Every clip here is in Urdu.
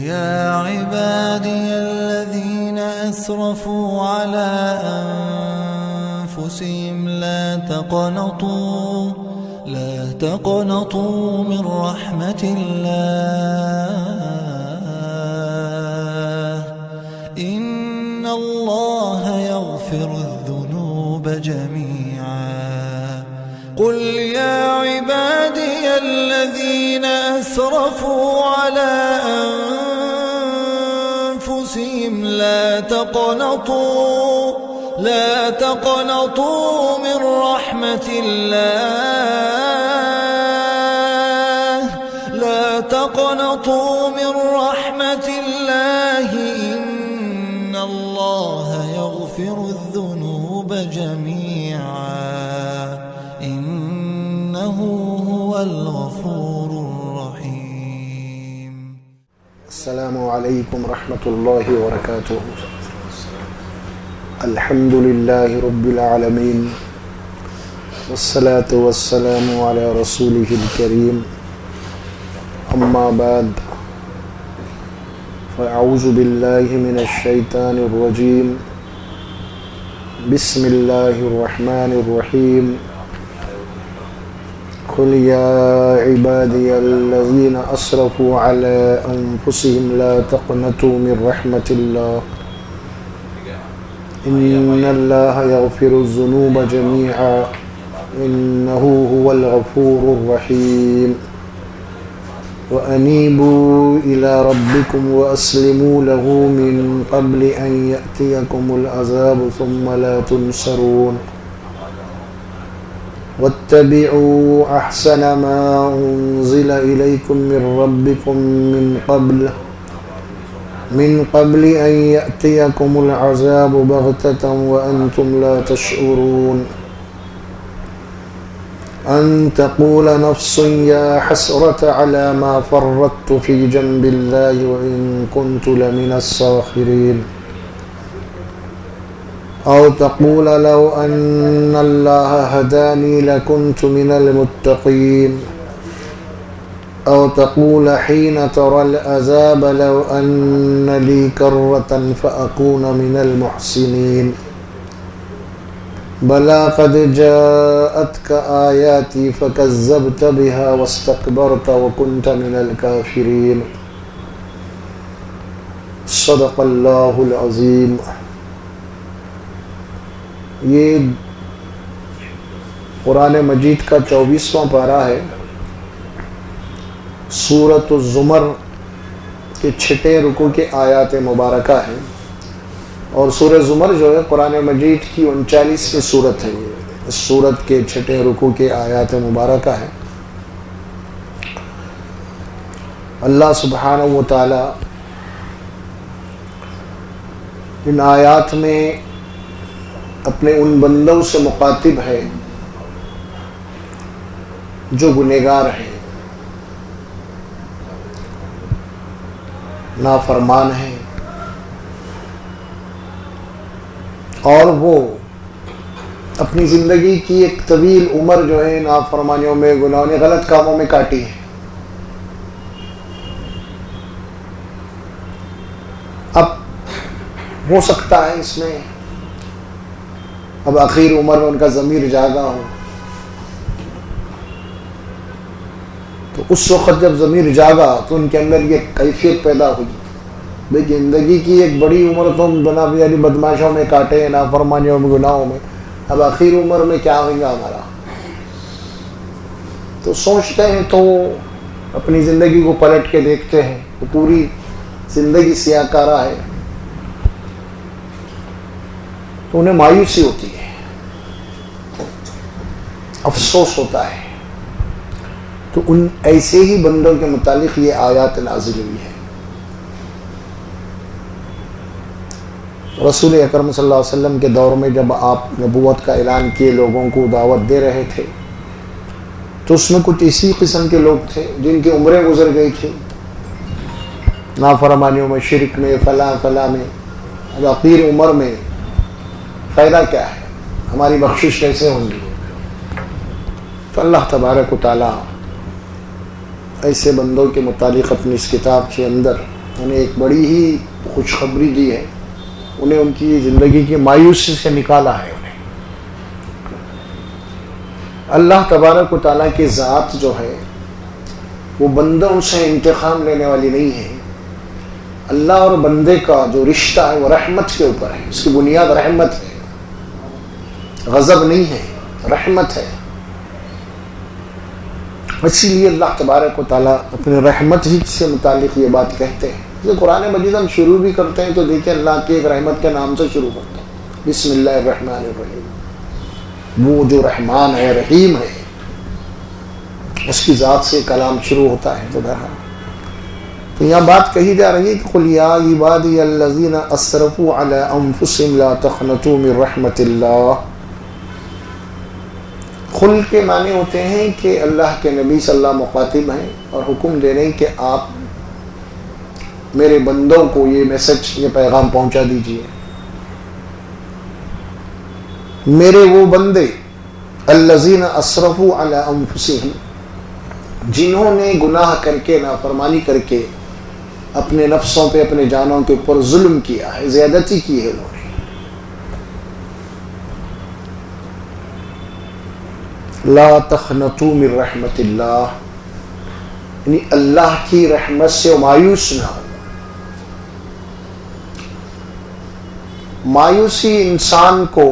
يا عبادي الذين أسرفوا على أنفسهم لا تقنطوا من رحمة الله إن الله يغفر الذنوب جميعا قل يا عبادي الذين أسرفوا على أنفسهم لا تقنطوا من رحمة الله إن الله يغفر الذنوب جميعا إنه هو الغفور الرحيم. السلام عليكم ورحمة الله وبركاته. الحمد لله رب العالمين والصلاة والسلام على رسوله الكريم أما بعد فأعوذ بالله من الشيطان الرجيم بسم الله الرحمن الرحيم قل يا عبادي الذين أسرفوا على أنفسهم لا تقنطوا من رحمة الله إن الله يغفر الذنوب جميعا إنه هو الغفور الرحيم وأنيبوا إلى ربكم وأسلموا له من قبل أن يأتيكم العذاب ثم لا تنصرون واتبعوا أحسن ما أنزل إليكم من ربكم من قبل أن يأتيكم العذاب بغتة وأنتم لا تشعرون أن تقول نفس يا حسرة على ما فرطت في جنب الله وإن كنت لمن الساخرين أو تقول لو أن الله هداني لكنت من المتقين أو تقول حين ترى العذاب لو أن لي كرة فأكون من المحسنين بلى قد جاءتك آياتي فكذبت بها واستكبرت وكنت من الكافرين صدق اللہ العظیم. یہ قرآن مجید کا 24واں پارہ ہے. سورۃ الزمر کے 6 رکوع کے آیات مبارکہ ہیں اور سورہ زمر جو ہے قرآن مجید کی 39ویں سورت ہے. اس سورت کے 6 رکوع کے آیات مبارکہ ہیں. اللہ سبحانہ و تعالی ان آیات میں اپنے ان بندوں سے مخاطب ہے جو گنہگار ہیں، نافرمان ہیں، اور وہ اپنی زندگی کی ایک طویل عمر جو ہے نافرمانیوں میں، گناہوں میں، غلط کاموں میں کاٹی ہے. اب ہو سکتا ہے اس میں اب آخر عمر میں ان کا ضمیر جاگا ہو، تو اس وقت جب ضمیر جاگا تو ان کے اندر یہ کیفیت پیدا ہوئی، بھئی زندگی کی ایک بڑی عمر تو بنا یعنی بدماشوں میں کاٹے، نافرمانیوں میں، گناہوں میں، اب آخر عمر میں کیا ہوگا ہمارا. تو سوچتے ہیں تو اپنی زندگی کو پلٹ کے دیکھتے ہیں تو پوری زندگی سیاہ کارا ہے، تو انہیں مایوسی ہوتی ہے، افسوس ہوتا ہے. تو ان ایسے ہی بندوں کے متعلق یہ آیات نازل ہوئی ہے. رسول اکرم صلی اللہ علیہ وسلم کے دور میں جب آپ نبوت کا اعلان کیے، لوگوں کو دعوت دے رہے تھے، تو اس میں کچھ اسی قسم کے لوگ تھے جن کی عمریں گزر گئی تھی نافرمانیوں میں، شرک میں، فلاں میں. اب آخر عمر میں فائدہ کیا ہے، ہماری بخشش کیسے ہوں گی؟ تو اللہ تبارک و تعالیٰ ایسے بندوں کے متعلق اپنی اس کتاب کے اندر انہیں ایک بڑی ہی خوشخبری دی ہے، انہیں ان کی زندگی کی مایوسی سے نکالا ہے. انہیں اللہ تبارک و تعالیٰ کی ذات جو ہے وہ بندوں سے انتقام لینے والی نہیں ہے. اللہ اور بندے کا جو رشتہ ہے وہ رحمت کے اوپر ہے، اس کی بنیاد رحمت ہے، غضب نہیں ہے، رحمت ہے. اسی لیے اللہ تبارک و تعالیٰ اپنے رحمت ہی سے متعلق یہ بات کہتے ہیں. جب قرآن مجید ہم شروع بھی کرتے ہیں تو دیکھیں اللہ کی ایک رحمت کے نام سے شروع کرتے ہیں، بسم اللہ الرحمن الرحیم. وہ جو رحمان ہے، رحیم ہے، اس کی ذات سے کلام شروع ہوتا ہے. تو یہاں بات کہی جا رہی ہے کہ قل یا عبادی الذین اسرفوا علی انفسہم لا تقنطوا من رحمت اللہ. خل کے معنی ہوتے ہیں کہ اللہ کے نبی صلی اللہ مخاطب ہیں اور حکم دے رہے ہیں کہ آپ میرے بندوں کو یہ میسج، یہ پیغام پہنچا دیجئے. میرے وہ بندے الذین اسرفوا علی انفسہم، جنہوں نے گناہ کر کے، نافرمانی کر کے اپنے نفسوں پہ، اپنے جانوں کے اوپر ظلم کیا ہے، زیادتی کی ہے انہوں نے. لا تقنطوا من رحمت اللہ، یعنی اللہ کی رحمت سے مایوس نہ ہو. مایوسی انسان کو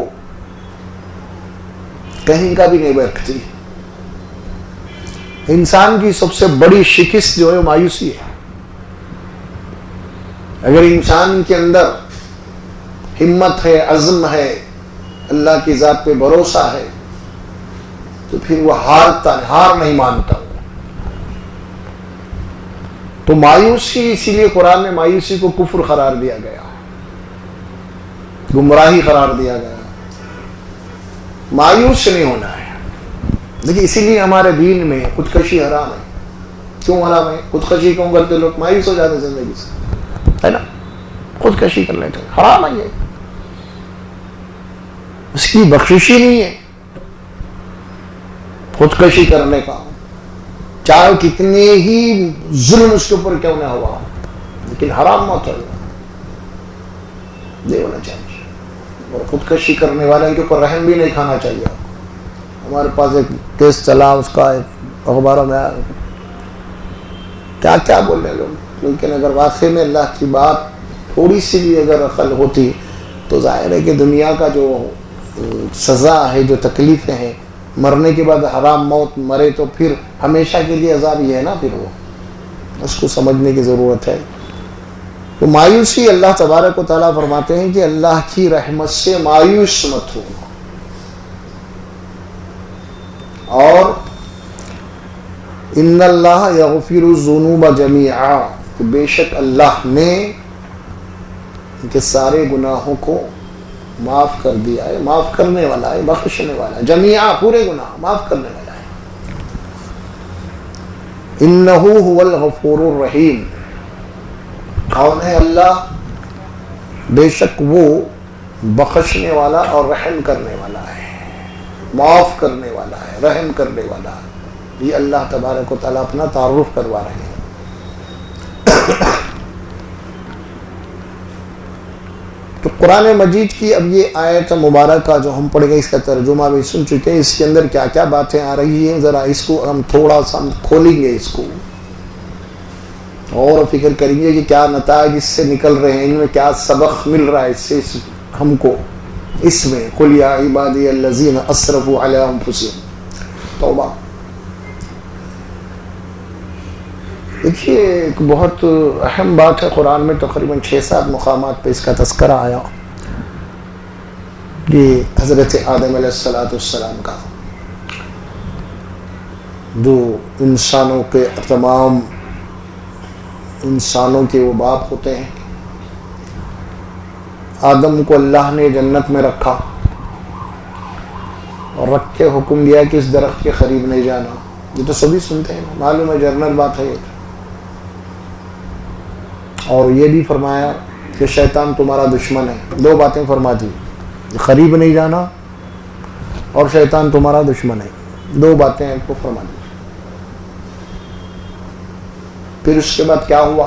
کہیں کا بھی نہیں برکھتی. انسان کی سب سے بڑی شکست جو ہے وہ مایوسی ہے. اگر انسان کے اندر ہمت ہے، عزم ہے، اللہ کی ذات پہ بھروسہ ہے، تو پھر وہ ہار نہیں مانتا. تو مایوسی، اسی لیے قرآن میں مایوسی کو کفر قرار دیا گیا، گمراہی قرار دیا گیا. مایوس نہیں ہونا ہے. دیکھیے اسی لیے ہمارے دین میں خودکشی حرام ہے. کیوں حرام ہے؟ خودکشی کیوں کرتے لوگ؟ مایوس ہو جاتے زندگی سے، ہے نا. خودکشی کر لیتے، حرام ہے یہ، اس کی بخشش ہی نہیں ہے خودکشی کرنے کا، چاہے کتنے ہی ظلم اس کے اوپر کیوں نہ ہوا، لیکن حرام موت ہے، نہیں ہونا چاہیے. اور خودکشی کرنے والے کے اوپر رحم بھی نہیں کھانا چاہیے. ہمارے پاس ایک کیس چلا، اس کا اخباروں میں کیا کیا بول رہے لوگ. لیکن اگر واقعی میں اللہ کی بات تھوڑی سی بھی اگر عقل ہوتی تو ظاہر ہے کہ دنیا کا جو سزا ہے، جو تکلیفیں ہیں، مرنے کے بعد حرام موت، مرے تو پھر ہمیشہ کے لیے عذاب ہی ہے نا. پھر وہ اس کو سمجھنے کی ضرورت ہے. تو مایوسی، اللہ تبارک و تعالیٰ فرماتے ہیں کہ اللہ کی رحمت سے مایوس مت ہو. اور ان اللہ یغفر الذنوب جمیعا، کہ بے شک اللہ نے ان کے سارے گناہوں کو معاف کر دیا ہے. معاف کرنے والا ہے، بخشنے والا ہے. جمیعا، پورے گناہ معاف کرنے والا ہے. انہ هو الغفور الرحیم. کون ہے اللہ؟ بے شک وہ بخشنے والا اور رحم کرنے والا ہے، معاف کرنے والا ہے، رحم کرنے والا ہے. یہ اللہ تبارک و تعالیٰ اپنا تعارف کروا رہے ہیں. تو قرآن مجید کی اب یہ آیت مبارکہ جو ہم پڑھ گئے، اس کا ترجمہ بھی سن چکے ہیں. اس کے اندر کیا کیا باتیں آ رہی ہیں، ذرا اس کو ہم تھوڑا سا کھولیں گے، اس کو اور فکر کریں گے کہ کیا نتائج اس سے نکل رہے ہیں، ان میں کیا سبق مل رہا ہے اس سے ہم کو. اس میں قل یا عبادی الذین اسرفوا علی انفسہم، توبہ. دیکھیے ایک بہت اہم بات ہے، قرآن میں تقریباً 6-7 مقامات پہ اس کا تذکرہ آیا. یہ حضرت آدم علیہ السلام کا، جو انسانوں کے تمام انسانوں کے وہ باپ ہوتے ہیں. آدم کو اللہ نے جنت میں رکھا اور رکھ کے حکم دیا کہ اس درخت کے قریب نہیں جانا. یہ تو سبھی سنتے ہیں، معلوم ہے جنرل بات ہے. اور یہ بھی فرمایا کہ شیطان تمہارا دشمن ہے. 2 باتیں فرما دی، قریب نہیں جانا اور شیطان تمہارا دشمن ہے. 2 باتیں آپ کو فرما دی. پھر اس کے بعد کیا ہوا؟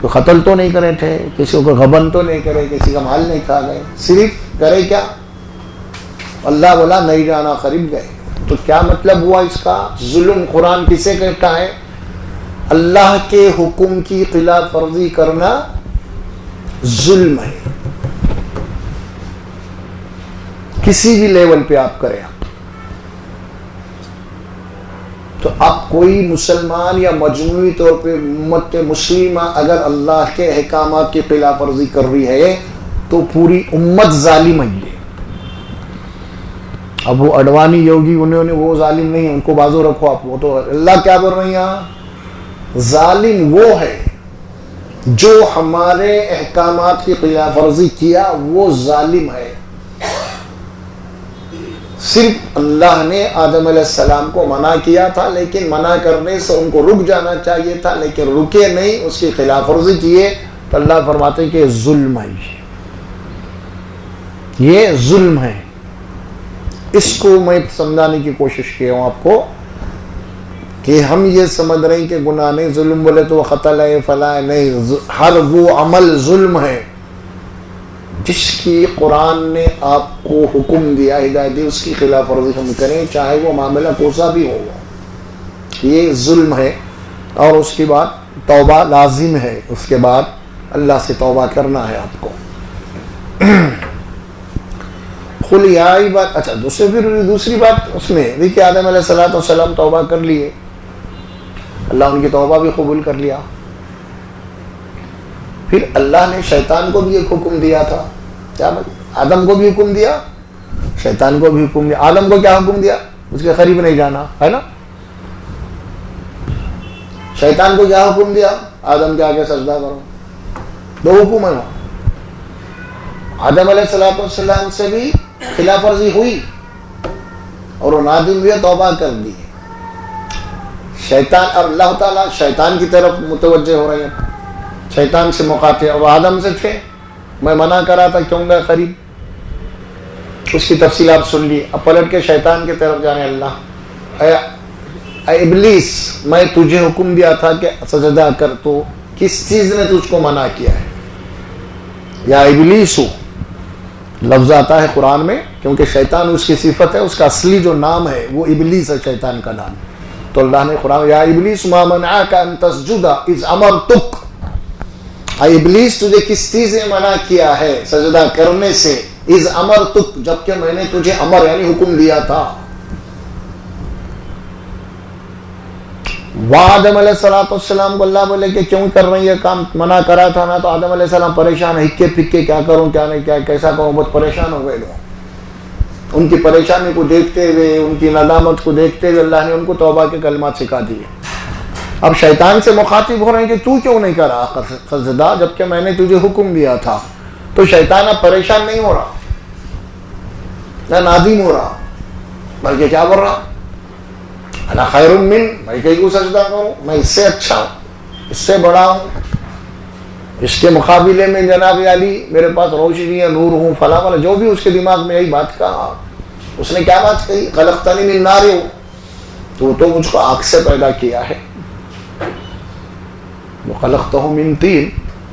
کوئی قتل تو نہیں کرے تھے, کسی کو غبن تو نہیں کرے, کسی کا مال نہیں کھا گئے, صرف کرے کیا, اللہ بولا نہیں جانا قریب گئے. تو کیا مطلب ہوا اس کا؟ ظلم قرآن کسے کہتا ہے؟ اللہ کے حکم کی خلاف ورزی کرنا ظلم ہے, کسی بھی لیول پہ آپ کریں. تو اب کوئی مسلمان یا مجموعی طور پہ امت مسلمہ اگر اللہ کے احکامات کی خلاف ورزی کر رہی ہے تو پوری امت ظالم ہے. اب وہ اڈوانی یوگی انہوں نے وہ ظالم نہیں ہے, ان کو بازو رکھو آپ. وہ تو اللہ کیا بول رہی ہیں, ظالم وہ ہے جو ہمارے احکامات کی خلاف ورزی کیا, وہ ظالم ہے. صرف اللہ نے آدم علیہ السلام کو منع کیا تھا, لیکن منع کرنے سے ان کو رک جانا چاہیے تھا, لیکن رکے نہیں, اس کی خلاف ورزی کیے. تو اللہ فرماتے ہیں کہ ظلم ہے, یہ ظلم ہے. اس کو میں سمجھانے کی کوشش کیا ہوں آپ کو کہ ہم یہ سمجھ رہے ہیں کہ گناہ نہیں, ظلم بولے تو قتل ہے فلاں ہے, نہیں, ہر وہ عمل ظلم ہے جس کی قرآن نے آپ کو حکم دیا, ہدایت دی, اس کی خلاف ورزی ہم کریں, چاہے وہ معاملہ کوسا بھی ہو, یہ ظلم ہے. اور اس کے بعد توبہ لازم ہے, اس کے بعد اللہ سے توبہ کرنا ہے آپ کو. خلیائی بات. اچھا دوسری بات اس میں دیکھیے, آدم علیہ السلام توبہ کر لیے, اللہ ان کی توبہ بھی قبول کر لیا. پھر اللہ نے شیطان کو بھی ایک حکم دیا تھا. کیا آدم کو بھی حکم دیا, شیطان کو بھی حکم دیا. آدم کو کیا حکم دیا, اس کے قریب نہیں جانا, ہے نا. شیطان کو کیا حکم دیا, آدم کے آگے سجدہ کرو. دو حکم ہے. آدم علیہ السلام سے بھی خلاف ورزی ہوئی اور وہ نادم ہوئے, توبہ کر دی. شیطان, اور اللہ تعالیٰ شیطان کی طرف متوجہ ہو رہے ہیں, شیطان سے مخاطب. اب آدم سے تھے, میں منع کرا تھا کیوں گئے قریب, اس کی تفصیل آپ سن لی. اب پلٹ کے شیطان کی طرف جانے, اللہ اے ابلیس, میں تجھے حکم دیا تھا کہ سجدہ کر, تو کس چیز نے تجھ کو منع کیا ہے؟ یا ابلیس لفظ آتا ہے قرآن میں, کیونکہ شیطان اس کی صفت ہے, اس کا اصلی جو نام ہے وہ ابلیس ہے, شیطان کا نام. تو اللہ نے قرآن, یا ابلیس ما منعک ان تسجد اذ امرتک, اے ابلیس تجھے کس چیز نے منع کیا ہے سجدہ کرنے سے, اذ امرتک, جبکہ میں نے تجھے امر یعنی حکم دیا تھا. آدم علیہ السلام کو اللہ بولے کہ کیوں کر رہے ہیں یہ کام, منع کرا تھا نا. تو آدم علیہ السلام پریشان, ہکے پکے, کیا کروں کیا نہیں, کیا کیسا کروں, بہت پریشان ہو گئے. ان کی پریشانی کو دیکھتے ہوئے, ان کی ندامت کو دیکھتے ہوئے اللہ نے ان کو توبہ کے کلمات سکھا دیے. اب شیطان سے مخاطب ہو رہے ہیں کہ تو کیوں نہیں کرا سجدہ جبکہ میں نے تجھے حکم دیا تھا. تو شیطان اب پریشان نہیں ہو رہا, نہ نادم ہو رہا, بلکہ کیا بول رہا, انا خیر من, میں کہیں کو سجدہ کروں, میں اس سے اچھا ہوں, اس سے بڑا ہوں, اس کے مقابلے میں جناب علی میرے پاس روشنی ہے, نور ہوں, فلاں والا, جو بھی اس کے دماغ میں یہی بات کہا. اس نے کیا بات کہی, خلقتنی من نار, تو مجھ کو آگ سے پیدا کیا ہے, خلقتہ من طین,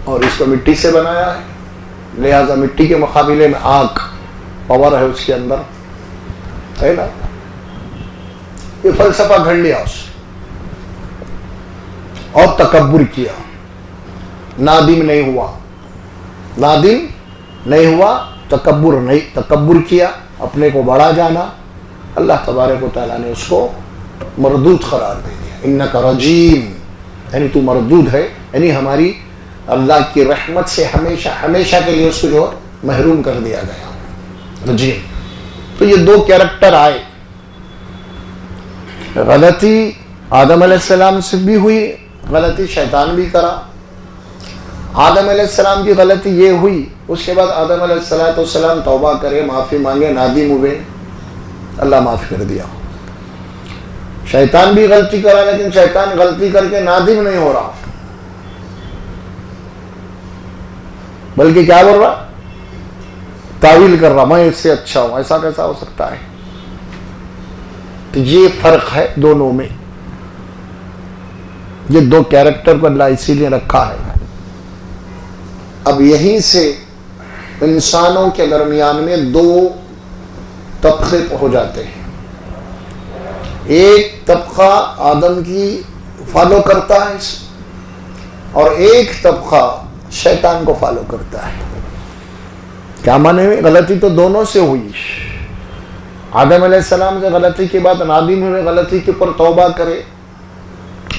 اور اس کو مٹی سے بنایا ہے, لہذا مٹی کے مقابلے میں آگ پاور ہے اس کے اندر, ہے نا. یہ فلسفہ گھڑ لیا اس, اور تکبر کیا, نادم نہیں ہوا, تکبر کیا, اپنے کو بڑا جانا. اللہ تبارک و تعالیٰ نے اس کو مردود قرار دے دیا, انک رجیم, یعنی تو مردود ہے, یعنی ہماری اللہ کی رحمت سے ہمیشہ کے لیے اس کو جو محروم کر دیا گیا, رجیم. تو یہ دو کیریکٹر آئے. غلطی آدم علیہ السلام سے بھی ہوئی, غلطی شیطان بھی کرا. آدم علیہ السلام کی غلطی یہ ہوئی, اس کے بعد آدم علیہ السلام توبہ کرے, معافی مانگے, نادم ہوئے, اللہ معاف کر دیا. شیطان بھی غلطی کرا, لیکن شیطان غلطی کر کے نادم نہیں ہو رہا, بلکہ کیا بول رہا, تعویل کر رہا, میں اس سے اچھا ہوں. ایسا کیسا ہو سکتا ہے؟ تو یہ فرق ہے دونوں میں. یہ دو کیریکٹر کو اللہ اسی لیے رکھا ہے اب یہیں سے انسانوں کے درمیان میں دو طبقے ہو جاتے ہیں. ایک طبقہ آدم کی فالو کرتا ہے اور ایک طبقہ شیطان کو فالو کرتا ہے. کیا معنی ہے؟ غلطی تو دونوں سے ہوئی. آدم علیہ السلام سے غلطی کے بعد نادم ہوئے, غلطی کے اوپر توبہ کرے,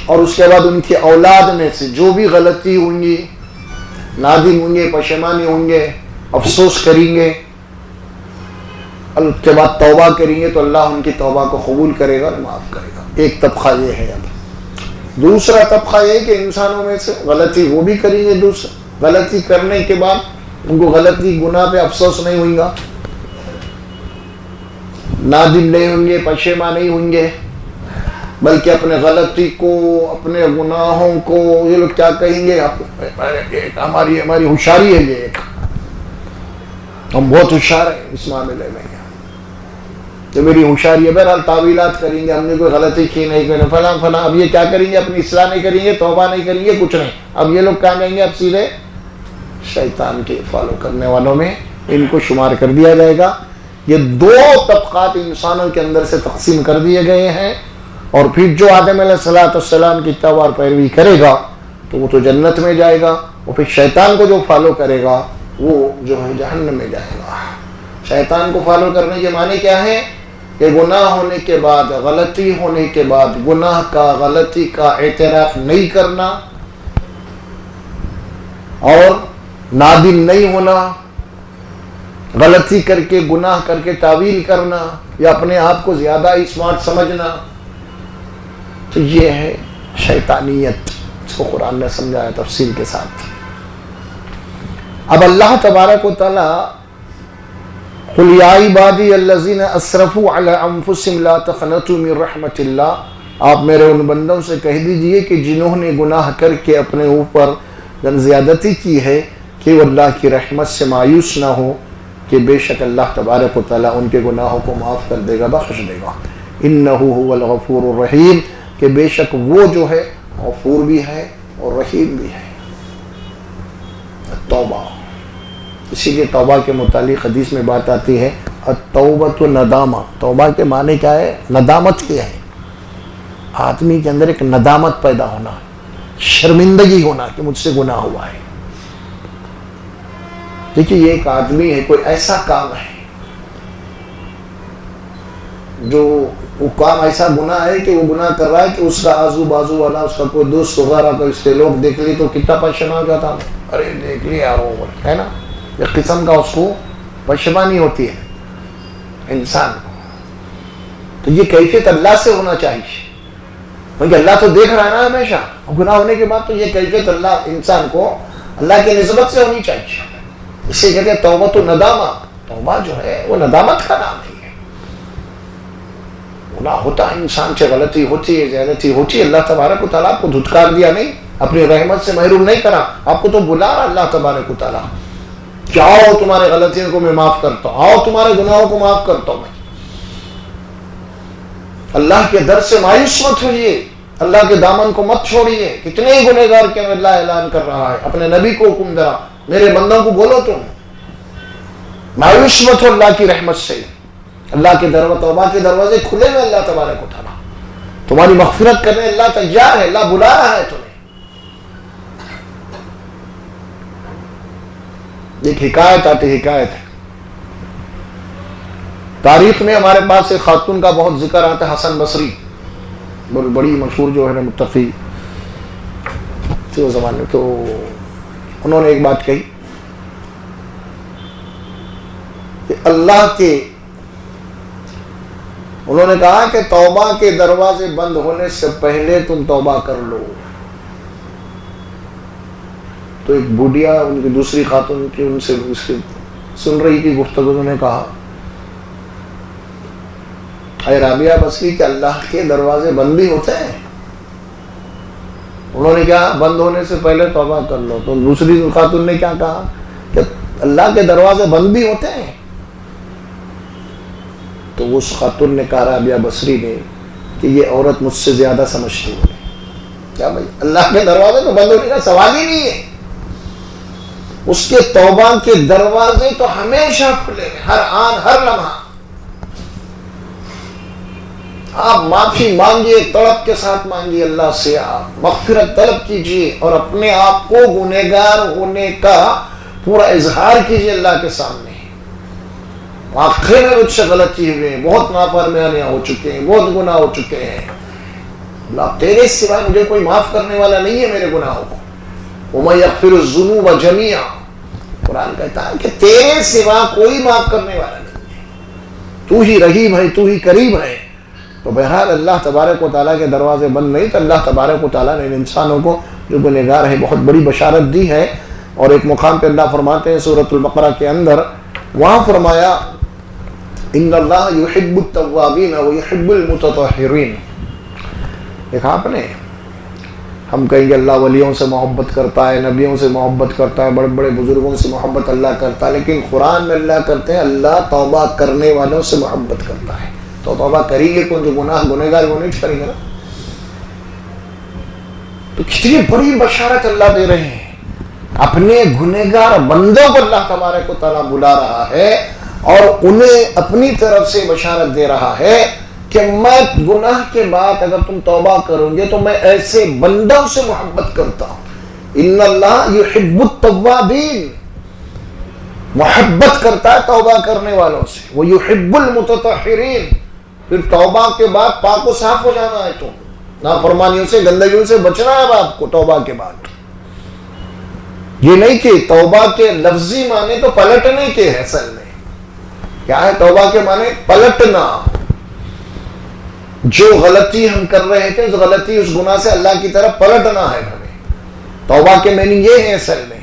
اور اس کے بعد ان کی اولاد میں سے جو بھی غلطی ہوں گی نادم ہوں گے, پشیمانی ہوں گے, افسوس کریں گے, اس کے بعد توبہ کریں گے تو اللہ ان کی توبہ کو قبول کرے گا اور معاف کرے گا. ایک طبقہ یہ ہے. اب دوسرا طبقہ یہ کہ انسانوں میں سے غلطی وہ بھی کریں گے, دوسرا غلطی کرنے کے بعد ان کو غلطی گناہ پہ افسوس نہیں ہوئے گا, نادم نہیں ہوں گے, پشیمان نہیں ہوں گے, بلکہ اپنے غلطی کو, اپنے گناہوں کو یہ لوگ کیا کہیں گے, ہماری ہوشیاری ہے, یہ ایک ہم بہت ہوشیار ہیں اس معاملے میں, تو میری ہوشیاری ہے. بہرحال تعویلات کریں گے, ہم نے کوئی غلطی کی نہیں, کوئی فلاں فلاں. اب یہ کیا کریں گے, اپنی اصلاح نہیں کریں گے, توبہ نہیں کریں گے, کچھ نہیں. اب یہ لوگ کہاں جائیں گے, اب سیدھے شیطان کے فالو کرنے والوں میں ان کو شمار کر دیا جائے گا. یہ دو طبقات انسانوں کے اندر سے تقسیم کر دیے گئے ہیں, اور پھر جو آدم علیہ السلام کی اتباع اور پیروی کرے گا تو وہ تو جنت میں جائے گا, اور پھر شیطان کو جو فالو کرے گا وہ جو ہے جہنم میں جائے گا. شیطان کو فالو کرنے کے معنی کیا ہے کہ گناہ ہونے کے بعد, غلطی ہونے کے بعد گناہ کا, غلطی کا اعتراف نہیں کرنا اور نادم نہیں ہونا, غلطی کر کے, گناہ کر کے تعویل کرنا یا اپنے آپ کو زیادہ اسمارٹ سمجھنا, تو یہ ہے شیطانیت. اس کو قرآن نے سمجھایا تفصیل کے ساتھ. اب اللہ تبارک و تعالی قل یا عبادی الذین اسرفوا علی انفسہم لا تقنطوا من رحمت اللہ, آپ میرے ان بندوں سے کہہ دیجئے کہ جنہوں نے گناہ کر کے اپنے اوپر زیادتی کی ہے کہ وہ اللہ کی رحمت سے مایوس نہ ہو, کہ بے شک اللہ تبارک و تعالیٰ ان کے گناہوں کو معاف کر دے گا, بخش دے گا. انہ هو الغفور الرحیم, کہ بے شک وہ جو ہے غفور بھی ہے اور رحیم بھی ہے. توبہ, اسی لیے توبہ کے متعلق حدیث میں بات آتی ہے التوبۃ ندامہ. توبہ کے معنی کیا ہے؟ ندامت کیا ہے؟ آدمی کے اندر ایک ندامت پیدا ہونا, شرمندگی ہونا کہ مجھ سے گناہ ہوا ہے. دیکھیے یہ ایک آدمی ہے, کوئی ایسا کام ہے جو وہ کام ایسا گناہ ہے کہ وہ گناہ کر رہا ہے کہ اس کا آزو بازو والا, اس کا کوئی دوست وغیرہ کو اس کے لوگ دیکھ لی تو کتنا پریشان ہو جاتا, ارے دیکھ لیا یار وہ, ہے نا, ایک قسم کا اس کو پریشانی ہوتی ہے انسان کو. تو یہ کیفیت اللہ سے ہونا چاہیے, کیونکہ اللہ تو دیکھ رہا ہے نا ہمیشہ. گناہ ہونے کے بعد تو یہ کیفیت اللہ انسان کو اللہ کی نسبت سے ہونی چاہیے. اسے کہتے ہیں توبۃ ندامہ. توبہ جو ہے وہ ندامت کا نام نہیں ہے. گناہ ہوتا ہے, انسان سے غلطی ہوتی ہے, زیادتی ہوتی ہے, اللہ تبارک و تعالیٰ آپ کو دھتکار دیا نہیں, اپنی رحمت سے محروم نہیں کرا, آپ کو تو بلا رہا اللہ تبارک و تعالیٰ کہ آؤ تمہارے غلطیوں کو میں معاف کرتا ہوں, آؤ تمہارے گناہوں کو معاف کرتا ہوں میں. اللہ کے در سے مایوس مت ہوئیے, اللہ کے دامن کو مت چھوڑیے. کتنے ہی گنہگار کے اللہ اعلان کر رہا ہے, اپنے نبی کو حکم دے رہا, میرے بندوں کو بولو تم مایوس مت ہو اللہ کی رحمت سے. اللہ کے توبہ کے دروازے کھلے ہوئے, اللہ تبارک و تعالیٰ تمہاری مغفرت کرنے اللہ تیار ہے, اللہ بلا رہا ہے تمہیں. ایک حکایت آتی, حکایت ہے تاریخ میں ہمارے پاس ایک خاتون کا بہت ذکر آتا ہے, حسن بصری, بڑی مشہور جو ہے متقی تھے اس زمانے میں. تو انہوں نے ایک بات کہی کہ اللہ کے, انہوں نے کہا کہ توبہ کے دروازے بند ہونے سے پہلے تم توبہ کر لو. تو ایک بوڑھیا ان کی دوسری خاتون کی ان سے سن رہی تھی گفتگو, نے کہا اے رابعہ بصری کہ اللہ کے دروازے بند بھی ہوتے ہیں. انہوں نے کہا بند ہونے سے پہلے توبہ کر لو. تو دوسری خاتون نے کیا کہا کہ اللہ کے دروازے بند بھی ہوتے ہیں. تو اس خاتون نے کہا رابعہ بصری نے کہ یہ عورت مجھ سے زیادہ سمجھتی ہے. کیا بھائی, اللہ کے دروازے تو بند ہونے کا سوال ہی نہیں ہے. اس کے توبہ کے دروازے تو ہمیشہ کھلے ہیں، ہر آن ہر لمحہ۔ آپ معافی مانگیے، تڑپ کے ساتھ مانگیے، اللہ سے آپ مغفرت طلب کیجیے اور اپنے آپ کو گنہگار ہونے کا پورا اظہار کیجیے اللہ کے سامنے۔ آخر میں مجھ سے غلطی ہوئے ہیں، بہت نافرمانیاں ہو چکے ہیں، بہت گناہ ہو چکے ہیں، اللہ تیرے سوا مجھے کوئی معاف کرنے والا نہیں ہے میرے گناہوں کو۔ وَمَن يَغْفِرُ الذُّنُوبَ جَمِيعًا، قرآن کہتا ہے کہ تیرے سوا کوئی معاف کرنے والا نہیں ہے، تو ہی رحیم ہے، تو ہی کریم ہے۔ تو بہرحال اللہ تبارک و تعالیٰ کے دروازے بند نہیں، تو اللہ تبارک و تعالیٰ نے ان انسانوں کو جو گنہگار ہے بہت بڑی بشارت دی ہے۔ اور ایک مقام پہ اللہ فرماتے ہیں سورۃ البقرہ کے اندر، وہاں فرمایا ان اللہ یحب التوابین ویحب المتطہرین۔ دیکھا آپ نے، ہم کہیں گے اللہ ولیوں سے محبت کرتا ہے، نبیوں سے محبت کرتا ہے، بڑے بڑے بزرگوں سے محبت اللہ کرتا ہے، لیکن قرآن میں اللہ کرتے ہیں اللہ توبہ کرنے والوں سے محبت کرتا ہے۔ تو توبہ کریں گے کون؟ جو گنہگار وہ نہیں کریں گے نا۔ تو کتنی بڑی بشارت اللہ دے رہے ہیں، اپنے گنہگار بندوں کو اللہ تبارک و تعالیٰ بلا رہا ہے اور انہیں اپنی طرف سے بشارت دے رہا ہے کہ میں گناہ کے بعد اگر تم توبہ کرو گے تو میں ایسے بندوں سے محبت کرتا ہوں۔ ان اللہ یحب التوابین، محبت کرتا ہے توبہ کرنے والوں سے، وہ یحب المتطہرین، پھر توبہ کے بعد پاک و صاف ہو جانا ہے، تو نافرمانیوں سے گندگیوں سے بچنا ہے آپ کو توبہ کے بعد۔ یہ نہیں کہ توبہ کے لفظی معنی تو پلٹنے کے ہے، اصل میں کیا ہے توبہ کے معنی؟ پلٹنا۔ جو غلطی ہم کر رہے تھے اس غلطی اس گناہ سے اللہ کی طرف پلٹنا ہے ہمیں۔ توبہ کے معنی یہ ہے اصل میں۔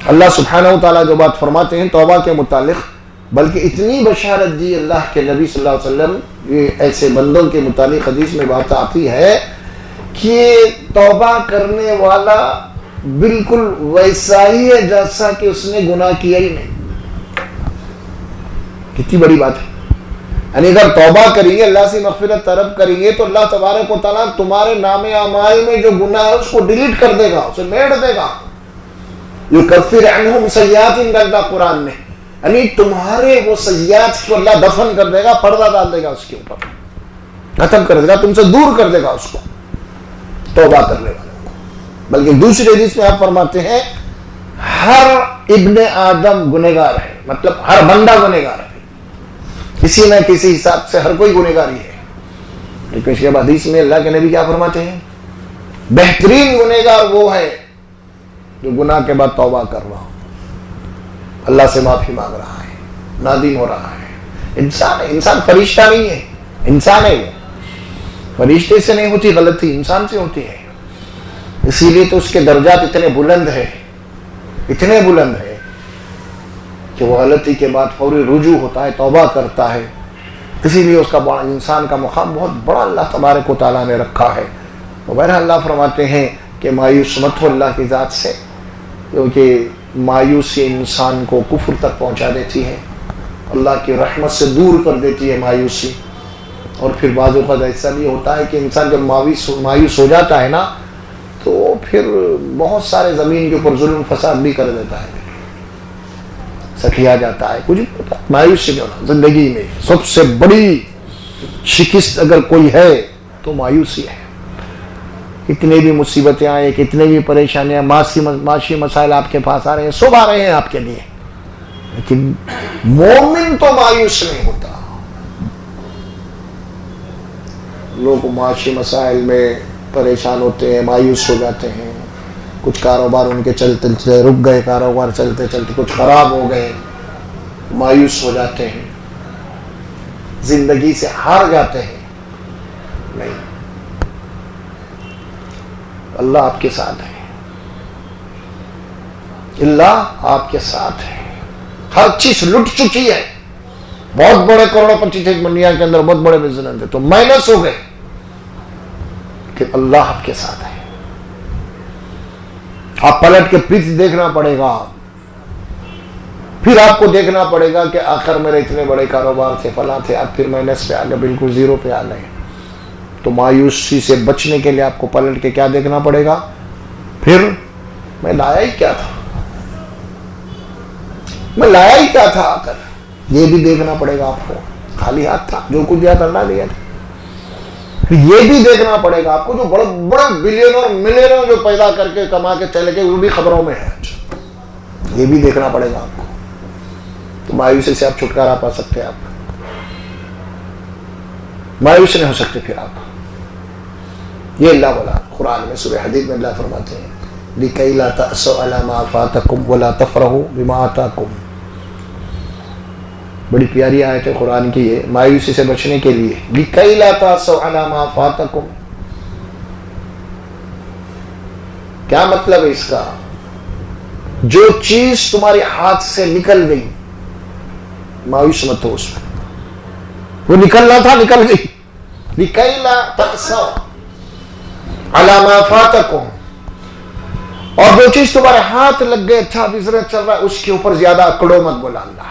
اللہ سبحانہ و تعالیٰ جو بات فرماتے ہیں توبہ کے متعلق، بلکہ اتنی بشارت دی اللہ کے نبی صلی اللہ علیہ وسلم، یہ ایسے بندوں کے متعلق حدیث میں بات آتی ہے کہ توبہ کرنے والا بالکل ویسا ہی ہے جیسا کہ اس نے گناہ کیا ہی نہیں۔ کتنی بڑی بات ہے، یعنی اگر توبہ کریں گے، اللہ سے مغفرت طلب کریں گے تو اللہ تبارک و تعالیٰ تمہارے نام اعمال میں جو گناہ ہے اس کو ڈیلیٹ کر دے گا، اسے میٹ دے گا۔ یکفر عنہم سیئاتہم، اللہ قرآن میں، یعنی تمہارے وہ سیئات کو اللہ دفن کر دے گا، پردہ ڈال دے گا اس کے اوپر، ختم کر دے گا، تم سے دور کر دے گا اس کو، توبہ کرنے والوں کو۔ بلکہ دوسری حدیث میں آپ فرماتے ہیں ہر ابن آدم گنہگار ہے، مطلب ہر بندہ گنہگار ہے، کسی نہ کسی حساب سے ہر کوئی گنہگار ہی ہے۔ لیکن اس کے بعد حدیث میں اللہ کے نبی کیا فرماتے ہیں؟ بہترین گنہگار وہ ہے جو گناہ کے بعد توبہ کر رہا ہو، اللہ سے معافی مانگ رہا ہے، نادم ہو رہا ہے۔ انسان ہے، انسان فرشتہ نہیں ہے، انسان ہے، وہ فرشتے سے نہیں ہوتی غلطی، انسان سے ہوتی ہے۔ اسی لیے تو اس کے درجات اتنے بلند ہیں، اتنے بلند ہے کہ وہ غلطی کے بعد فوری رجوع ہوتا ہے، توبہ کرتا ہے۔ اسی لیے اس کا بڑا انسان کا مقام بہت بڑا اللہ تبارک و تعالیٰ نے رکھا ہے۔ بہرحال اللہ فرماتے ہیں کہ مایوس مت ہو اللہ کی ذات سے، کیونکہ مایوسی انسان کو کفر تک پہنچا دیتی ہے، اللہ کی رحمت سے دور کر دیتی ہے مایوسی۔ اور پھر بعض اوقات ایسا بھی ہوتا ہے کہ انسان جب مایوس ہو جاتا ہے نا تو پھر بہت سارے زمین کے اوپر ظلم فساد بھی کر دیتا ہے، سکھیا جاتا ہے، کچھ پتا۔ مایوسی جو نا زندگی میں سب سے بڑی شکست اگر کوئی ہے تو مایوسی ہے۔ کتنے بھی مصیبتیں آئیں، کتنے بھی پریشانیاں، معاشی مسائل آپ کے پاس آ رہے ہیں، سب آ رہے ہیں آپ کے لیے، لیکن مومن تو مایوس نہیں ہوتا۔ لوگ معاشی مسائل میں پریشان ہوتے ہیں، مایوس ہو جاتے ہیں، کچھ کاروبار ان کے چلتے چلتے رک گئے، کاروبار چلتے چلتے کچھ خراب ہو گئے، مایوس ہو جاتے ہیں، زندگی سے ہار جاتے ہیں۔ نہیں، اللہ آپ کے ساتھ ہے، اللہ آپ کے ساتھ ہے۔ ہر چیز لٹ چکی ہے، بہت بڑے کروڑوں پتی تھے دنیا کے اندر، بہت بڑے بزنس تھے تو مائنس ہو گئے، کہ اللہ آپ کے ساتھ ہے۔ آپ پلٹ کے پھر دیکھنا پڑے گا، پھر آپ کو دیکھنا پڑے گا کہ آخر میرے اتنے بڑے کاروبار تھے، فلاں تھے، اب پھر مائنس پہ آ گئے، بالکل زیرو پہ آ گئے۔ تو مایوسی سے بچنے کے لیے آپ کو پلٹ کے کیا دیکھنا پڑے گا؟ پھر میں لایا ہی کیا تھا، میں لایا ہی کیا تھا آ کر. یہ بھی دیکھنا پڑے گا آپ کو. خالی ہاتھ تھا، جو کچھ دیا تھا اللہ دیا تھا. یہ بھی دیکھنا پڑے گا آپ کو جو بڑے بڑے بلینر ملینر جو پیدا کر کے کما کے چلے گئے وہ بھی خبروں میں ہے. یہ بھی دیکھنا پڑے گا آپ کو. تو مایوسی سے آپ چھٹکارا پا سکتے ہیں، آپ مایوس نہیں ہو سکتے پھر آپ. یہ اللہ بولا قرآن میں سورہ حدید میں اللہ فرماتے ہیں لِكَيْ لَا تَأْسَوْا عَلَى مَا فَاتَكُمْ وَلَا تَفْرَحُوا بِمَا آتَاكُمْ. بڑی پیاری آیت ہے قرآن کی یہ، مایوسی سے بچنے کے لیے. لِكَيْ لَا تَأْسَوْا عَلَى مَا فَاتَكُمْ. کیا مطلب ہے اس کا؟ جو چیز تمہارے ہاتھ سے نکل گئی مایوس مت ہو اس میں. وہ نکلنا تھا نکل گئی. لِكَيْ لَا تَأْسَوْا عَلَى مَا فَاتَكُمْ. اور جو چیز تمہارے ہاتھ لگ گئے، اچھا بزنس چل رہا ہے، اس کے اوپر زیادہ اکڑو مت بولا اللہ.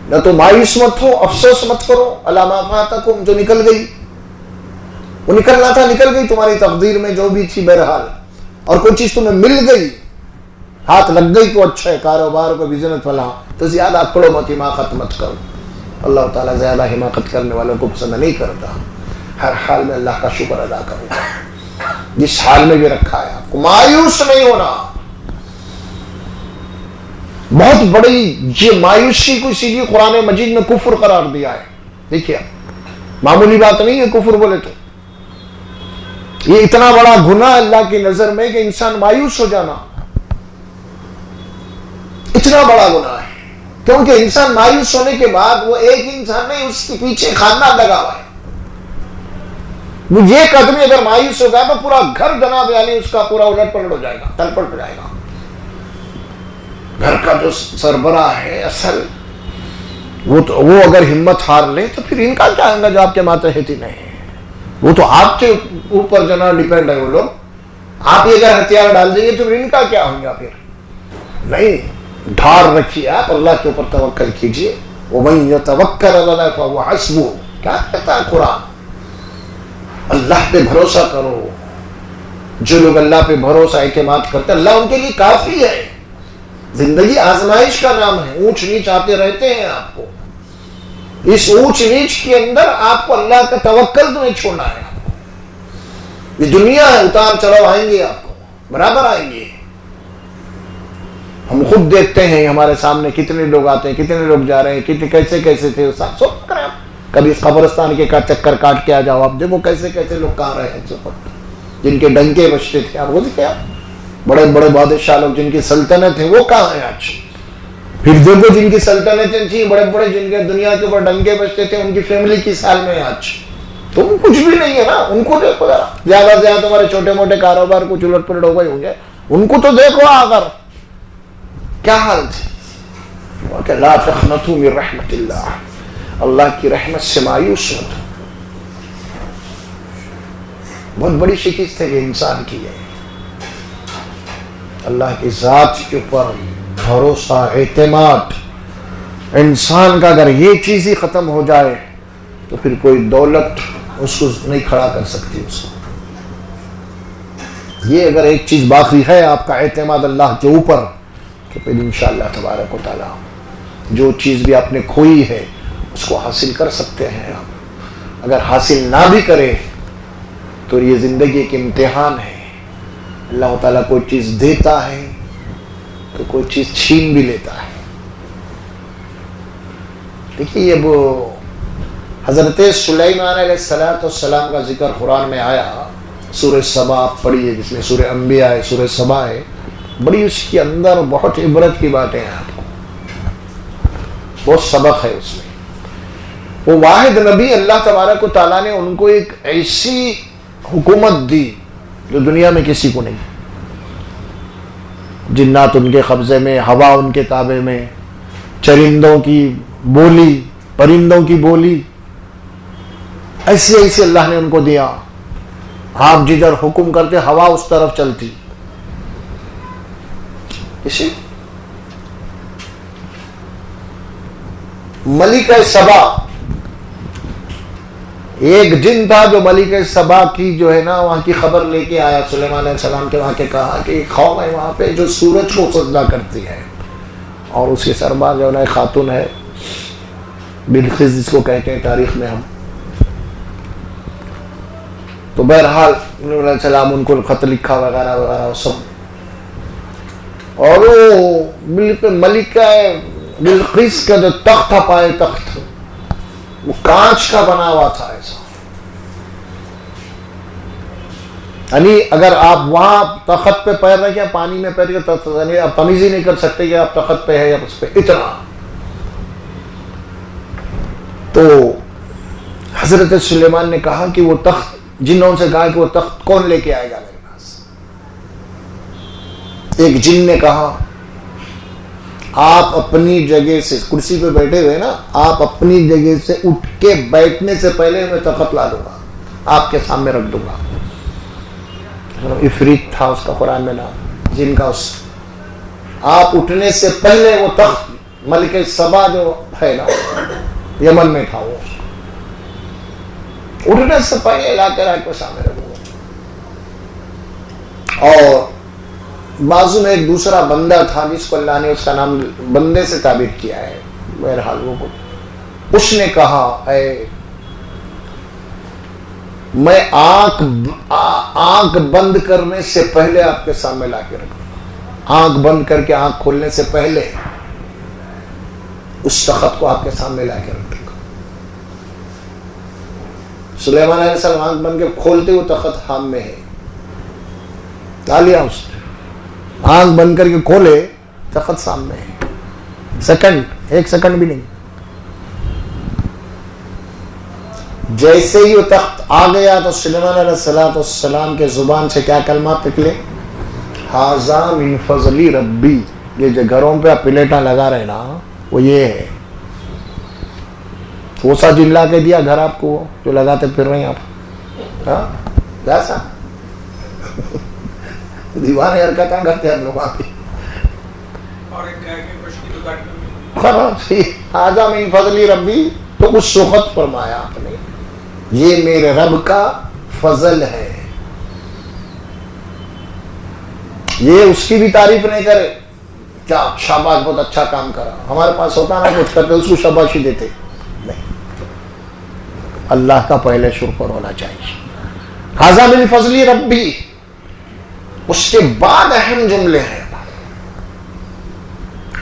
نہ تو مایوس مت ہو، افسوس مت کرو. عَلَى مَا فَاتَكُمْ، جو نکل گئی وہ نکلنا تھا نکل گئی تمہاری تقدیر میں جو بھی تھی بہرحال. اور کوئی چیز تمہیں مل گئی، ہاتھ لگ گئی تو اچھا ہے، کاروبار کو بزنس والا تو زیادہ اکڑو مت، حماقت مت کرو. اللہ تعالیٰ زیادہ حماقت کرنے والوں کو پسند نہیں کرتا. ہر حال میں اللہ کا شکر ادا کرو جس حال میں بھی رکھا ہے. آپ کو مایوس نہیں ہونا. بہت بڑی یہ مایوسی کو اسی لیے قرآن مجید میں کفر قرار دیا ہے. دیکھیے معمولی بات نہیں ہے کفر بولے تو. یہ اتنا بڑا گناہ اللہ کی نظر میں کہ انسان مایوس ہو جانا اتنا بڑا گناہ ہے. کیونکہ انسان مایوس ہونے کے بعد وہ ایک انسان نہیں، اس کے پیچھے خاندان لگا ہوا ہے. وہ ایک آدمی اگر مایوس ہو گیا تو پورا گھر جناب یعنی اس کا پورا الٹ پلٹ ہو جائے گا، تل پلٹ ہو جائے گا. گھر کا جو سربراہ ہے اصل وہ اگر ہمت ہار لے تو پھر ان کا کیا ہوگا جو آپ کے ماتحت نہیں. وہ تو آپ کے اوپر جناب ڈیپینڈ ہے. وہ لوگ آپ یہ اگر ہتھیار ڈال دیں گے تو ان کا کیا ہوگا پھر. نہیں، ڈھار رکھیے آپ، اللہ کے اوپر توکل کیجیے. وَمَن يَتَوَكَّلْ عَلَى اللَّهِ فَهُوَ حَسْبُهُ. کیا کہتا ہے قرآن؟ اللہ پہ بھروسہ کرو. جو لوگ اللہ پہ بھروسہ اعتماد کرتے ہیں اللہ ان کے لیے کافی ہے. زندگی آزمائش کا نام ہے. اونچ نیچ آتے رہتے ہیں آپ کو. اس اونچ نیچ کے اندر آپ کو اللہ کا توکل تو نہیں چھوڑنا ہے. یہ دنیا ہے، اتار چڑھاؤ آئیں گے، آپ کو برابر آئیں گے. ہم خود دیکھتے ہیں ہمارے سامنے کتنے لوگ آتے ہیں، کتنے لوگ جا رہے ہیں، کتنے کیسے کیسے تھے. سوچ کریں آپ کبھی اس قبرستان کے کا چکر کاٹ کے آ جاؤ، آپ دیکھو کیسے کیسے لوگ کہاں رہے ہیں، جن کے ڈنکے بجتے تھے. آپ وہ دیکھیں، آپ بڑے بڑے بادشاہ لوگ جن کی سلطنت ہے وہ کہاں ہیں آج. پھر دیکھو جن کی سلطنتیں تھیں بڑے بڑے، جن کے دنیا کے اوپر ڈنکے بجتے تھے، ان کی فیملی کس حال میں ہے آج. تو وہ کچھ بھی نہیں ہے نا. ان کو دیکھو ذرا، زیادہ سے زیادہ تمہارے چھوٹے موٹے کاروبار کچھ الٹ پلٹ ہو گئے ہوں گے. ان کو تو دیکھو آ کر کیا حال تھی. لا تقنطوا من رحمت اللہ. اللہ کی رحمت سے مایوس مت. بہت بڑی شکست ہے یہ انسان کی ہے. اللہ کی ذات کے اوپر بھروسہ، اعتماد. انسان کا اگر یہ چیز ہی ختم ہو جائے تو پھر کوئی دولت اس کو نہیں کھڑا کر سکتی. اس کو یہ اگر ایک چیز باقی ہے آپ کا اعتماد اللہ کے اوپر تو پھر انشاءاللہ تبارک و تعالی جو چیز بھی آپ نے کھوئی ہے اس کو حاصل کر سکتے ہیں آپ. اگر حاصل نہ بھی کرے تو یہ زندگی ایک امتحان ہے. اللہ تعالیٰ کوئی چیز دیتا ہے تو کوئی چیز چھین بھی لیتا ہے. دیکھیے یہ وہ حضرت سلیمان علیہ السلام کا ذکر قرآن میں آیا. سورہ سبا پڑھیے جس میں سورہ انبیاء ہے، سورہ سبا ہے. بڑی اس کے اندر بہت عبرت کی باتیں ہیں، آپ کو بہت سبق ہے اس میں. وہ واحد نبی اللہ تبارک و تعالیٰ نے ان کو ایک ایسی حکومت دی جو دنیا میں کسی کو نہیں. جنات ان کے قبضے میں، ہوا ان کے تابع میں، چرندوں کی بولی، پرندوں کی بولی، ایسے ایسے اللہ نے ان کو دیا. آپ جدھر حکم کرتے ہوا اس طرف چلتی. اسی ملکہ سبا ایک جن تھا جو ملک سبا کی جو ہے نا وہاں کی خبر لے کے آیا سلیمان علیہ السلام کے وہاں کے، کہا کہ ایک قوم ہے وہاں پہ جو سورج کو سجدہ کرتی ہے، اور اس کے سربراہ جو ہے خاتون ہے بلقیس جس کو کہتے ہیں تاریخ میں ہم. تو بہرحال انہوں نے السلام ان کو خط لکھا وغیرہ وغیرہ سب، اور وہ بالکل ملکہ بلقیس کا جو تخت تھا، پائے تخت وہ کانچ کا بنا ہوا تھا ایسا، یعنی اگر آپ وہاں تخت پہ پیر رکھیں پانی میں پیر کے تخت، یعنی آپ تمیز ہی نہیں کر سکتے کہ آپ تخت پہ ہے یا اس پہ، اتنا. تو حضرت سلیمان نے کہا کہ وہ تخت، جنوں سے کہا کہ وہ تخت کون لے کے آئے گا میرے پاس. ایک جن نے کہا آپ اپنی جگہ سے کرسی پہ بیٹھے ہوئے نا، آپ اپنی جگہ سے اٹھ کے بیٹھنے سے پہلے میں تخت لا دوں گا، آپ کے سامنے رکھ دوں گا. عفریت تھا اس کا قرآن میں نام، جن کا اس آپ اٹھنے سے پہلے وہ تخت ملک سبا جو ہے نا یمن میں تھا، وہ اٹھنے سے پہلے لا کر آپ کے سامنے رکھ دوں گا. اور بازو میں ایک دوسرا بندہ تھا جس کو اللہ نے اس کا نام بندے سے تعبیر کیا ہے. بہرحال وہ اس نے کہا اے میں آنکھ بند کرنے سے پہلے آپ کے سامنے لا کے رکھوں گا، آنکھ بند کر کے آنکھ کھولنے سے پہلے اس تخت کو آپ کے سامنے لا کے رکھ دوں گا. سلیمان علیہ السلام آنکھ بند کے کھولتے ہوئے تخت ہاتھ میں ہے، لا لیا اس نے، آنکھ بند کر کے کھولے تخت سامنے ہے، سیکنڈ، ایک سیکنڈ بھی نہیں. جیسے ہی وہ تخت آ گیا تو سلیمان علیہ السلام کے زبان سے کیا کلمات نکلے؟ ھذا من فضل ربی. یہ جو گھروں پہ آپ پلیٹاں لگا رہے نا وہ یہ ہے، وہ سا جن لا کے دیا گھر آپ کو جو لگاتے پھر رہے ہیں آپ، ہاں جیسا دیوانے حرکتاں کرتے ہم لوگ وہاں پہ. ھذا من فضل ربی، تو اس وقت فرمایا آپ نے یہ میرے رب کا فضل ہے. یہ اس کی بھی تعریف نہیں کرے کیا شاباش بہت اچھا کام کرا، ہمارے پاس ہوتا نا کچھ کرتے اس کو شاباشی دیتے نہیں، اللہ کا پہلے شکر ہونا چاہیے. ھذا من فضل ربی. اس کے بعد اہم جملے ہیں،